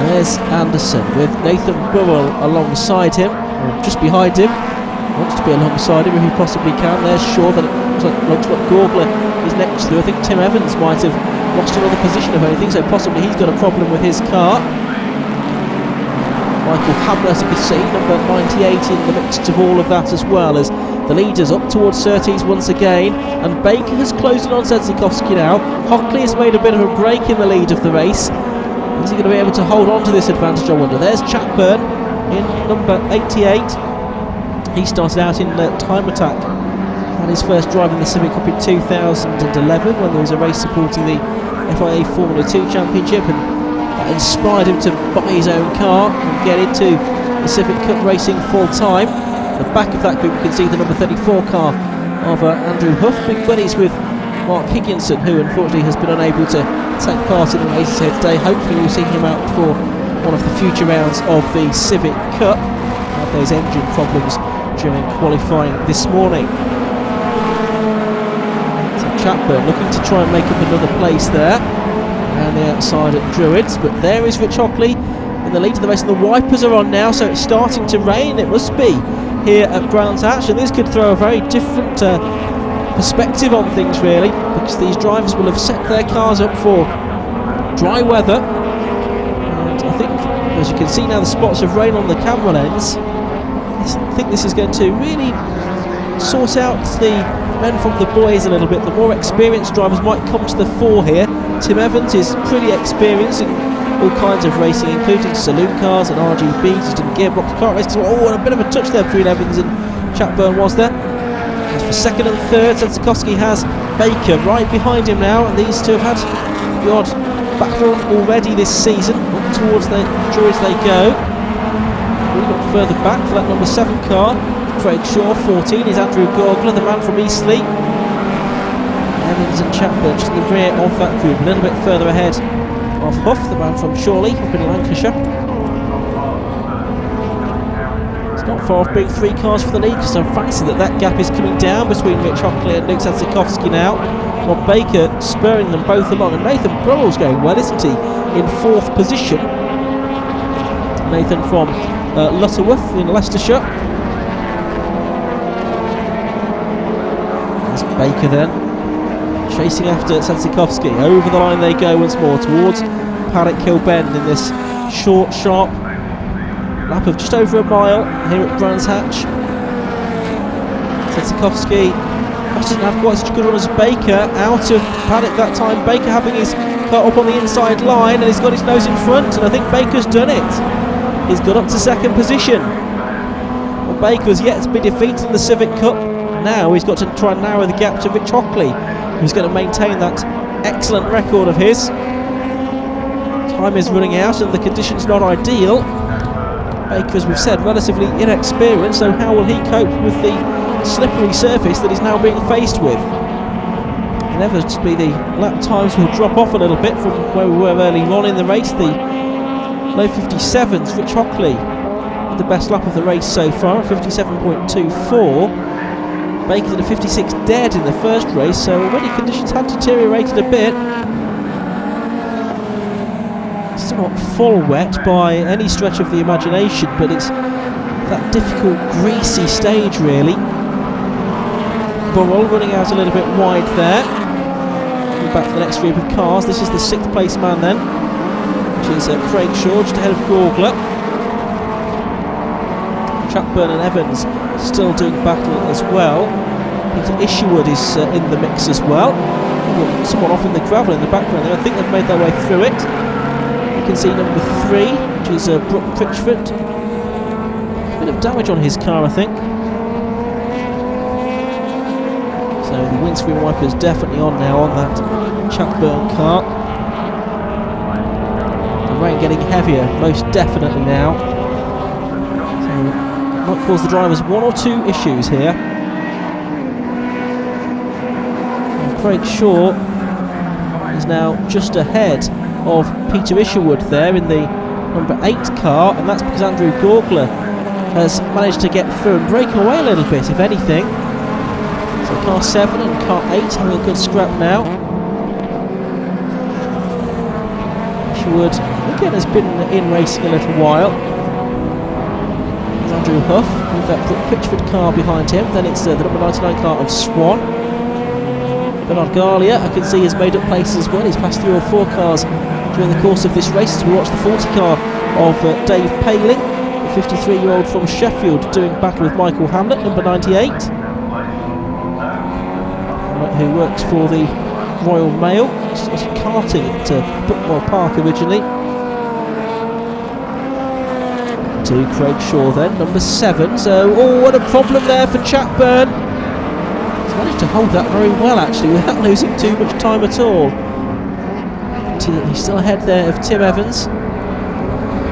There's Anderson with Nathan Burrell alongside him, or just behind him. Wants to be alongside him if he possibly can. There's Shaw, that looks like Gorgler is next through. I think Tim Evans might have lost another position of anything, so possibly he's got a problem with his car. Michael Hamler, as you can see, number 98 in the midst of all of that as well, as the leaders up towards Surtees once again, and Baker has closed in on Sedzikowski now. Hockley has made a bit of a break in the lead of the race. Is he going to be able to hold on to this advantage, I wonder? There's Chatburn in number 88. He started out in Time Attack, had his first drive in the Civic Cup in 2011 when there was a race supporting the FIA Formula 2 Championship, and that inspired him to buy his own car and get into the Civic Cup racing full time. At the back of that group you can see the number 34 car of Andrew Huff, big buddies with Mark Higginson, who unfortunately has been unable to take part in the races here today. Hopefully we'll see him out for one of the future rounds of the Civic Cup. Had those engine problems during qualifying this morning. So Chatburn looking to try and make up another place there. around the outside at Druids, but there is Rich Hockley in the lead of the race, and the wipers are on now, so it's starting to rain. It must be here at Brands Hatch, and this could throw a very different perspective on things, really, because these drivers will have set their cars up for dry weather, and I think, as you can see now, the spots of rain on the camera lens. I think this is going to really sort out the men from the boys a little bit. The more experienced drivers might come to the fore here. Tim Evans is pretty experienced in all kinds of racing, including saloon cars and RGBs and gearbox car races. Oh, and a bit of a touch there between Evans and Chatburn was there. As for second and third, Sensikoski has Baker right behind him now, and these two have had the odd battle already this season. Up towards the Druids they go. A little bit further back for that number 7 car. Craig Shaw, 14, is Andrew Gorgler, the man from Eastleigh. Evans and Chatburn just in the rear of that group, a little bit further ahead of Huff, the man from Shorley, up in Lancashire. It's not far off being 3 cars for the lead, because I fancy that gap is coming down between Rich Hockley and Luke Sensikoski now. Rob Baker spurring them both along, and Nathan Burrell's going well, isn't he, in 4th position. Nathan from Lutterworth in Leicestershire. Baker then chasing after Sensikoski. Over the line they go once more towards Paddock Hill Bend in this short, sharp lap of just over a mile here at Brands Hatch. Sensikoski doesn't have quite such a good run as Baker. Out of Paddock that time. Baker having his car up on the inside line, and he's got his nose in front, and I think Baker's done it. He's got up to 2nd position. Well, Baker's yet to be defeated in the Civic Cup. Now he's got to try and narrow the gap to Rich Hockley, who's going to maintain that excellent record of his. Time is running out and the conditions not ideal. Baker, as we've said, relatively inexperienced, so how will he cope with the slippery surface that he's now being faced with? Inevitably the lap times will drop off a little bit from where we were early on in the race. The low 57s, Rich Hockley, the best lap of the race so far, 57.24. Baker did a 56 dead in the first race, so already conditions had deteriorated a bit. Still not full wet by any stretch of the imagination, but it's that difficult, greasy stage, really. Burrell running out a little bit wide there. Back to the next group of cars. This is the 6th place man then, which is Craig Shaw, just ahead of Gorgler. Chatburn and Evans still doing battle as well. Peter Isherwood is in the mix as well. Someone off in the gravel in the background there. I think they've made their way through it. You can see number 3, which is Brooke Critchford. A bit of damage on his car, I think. So the windscreen wiper's definitely on now on that Chatburn car. The rain getting heavier, most definitely now. So might cause the drivers 1 or 2 issues here. And Craig Shaw is now just ahead of Peter Isherwood there in the number 8 car, and that's because Andrew Gorgler has managed to get through and break away a little bit, if anything. So car 7 and car 8 having a good scrap now. Isherwood again has been in racing a little while. There's Andrew Huff with that Critchford car behind him. Then it's the number 99 car of Swan. Bernard Garlia, I can see, has made up places as well. He's passed 3 or 4 cars during the course of this race as we watch the 40 car of Dave Paling, the 53-year-old from Sheffield, doing battle with Michael Hamlet, number 98, who works for the Royal Mail. Started karting at Buckmore Park originally. To Craig Shaw then, number 7. So, oh, what a problem there for Chatburn. He's managed to hold that very well, actually, without losing too much time at all. He's still ahead there of Tim Evans.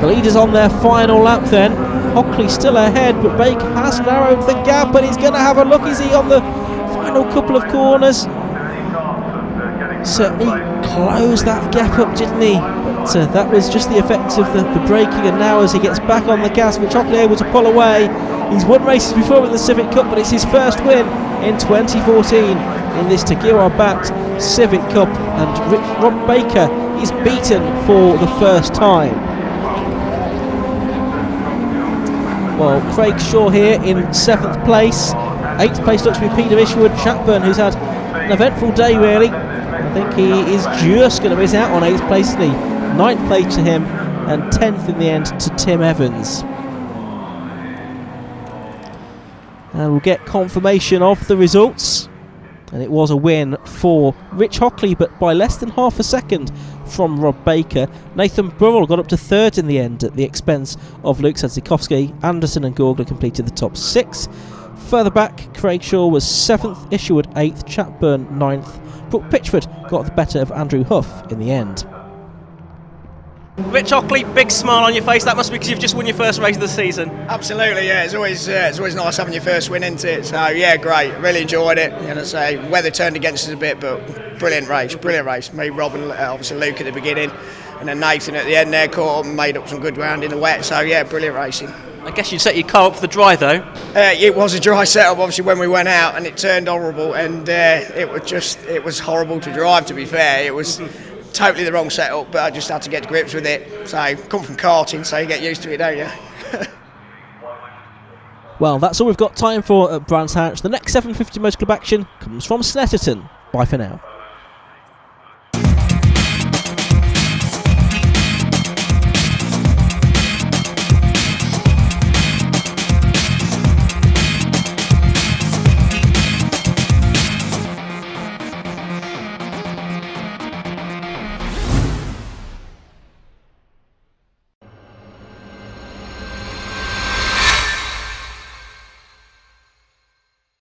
The leader's on their final lap then. Hockley still ahead, but Baker has narrowed the gap, and he's going to have a look. Is he on the final couple of corners? Certainly closed that gap up, didn't he? But that was just the effect of the braking, and now as he gets back on the gas, which Hockley able to pull away. He's won races before in the Civic Cup, but it's his first win in 2014 in this Tigua backed Civic Cup, and Rob Baker he's beaten for the first time. Well, Craig Shaw here in 7th place. 8th place looks to be Peter Ishwood. Chatburn, who's had an eventful day really. I think he is just going to miss out on 8th place, isn't he? 9th place to him and 10th in the end to Tim Evans. And we'll get confirmation of the results. And it was a win for Rich Hockley, but by less than half a second from Rob Baker. Nathan Burrell got up to 3rd in the end at the expense of Luke Sadzikowski. Anderson and Gorgler completed the top 6. Further back, Craig Shaw was 7th, Isherwood 8th, Chatburn 9th. Brooke Pitchford got the better of Andrew Huff in the end. Rich Hockley, big smile on your face. That must be because you've just won your first race of the season. Absolutely, yeah. It's always nice having your first win, isn't it? So yeah, great. Really enjoyed it. And I say weather turned against us a bit, but brilliant race. Me, Rob, and obviously Luke at the beginning, and then Nathan at the end there caught up and made up some good ground in the wet. So yeah, brilliant racing. I guess you set your car up for the dry though. It was a dry setup, obviously, when we went out, and it turned horrible, and it was horrible to drive. To be fair, it was totally the wrong setup, but I just had to get to grips with it. So come from karting, so you get used to it, don't you? Well, that's all we've got time for at Brands Hatch. The next 750 Motor Club action comes from Snetterton. Bye for now.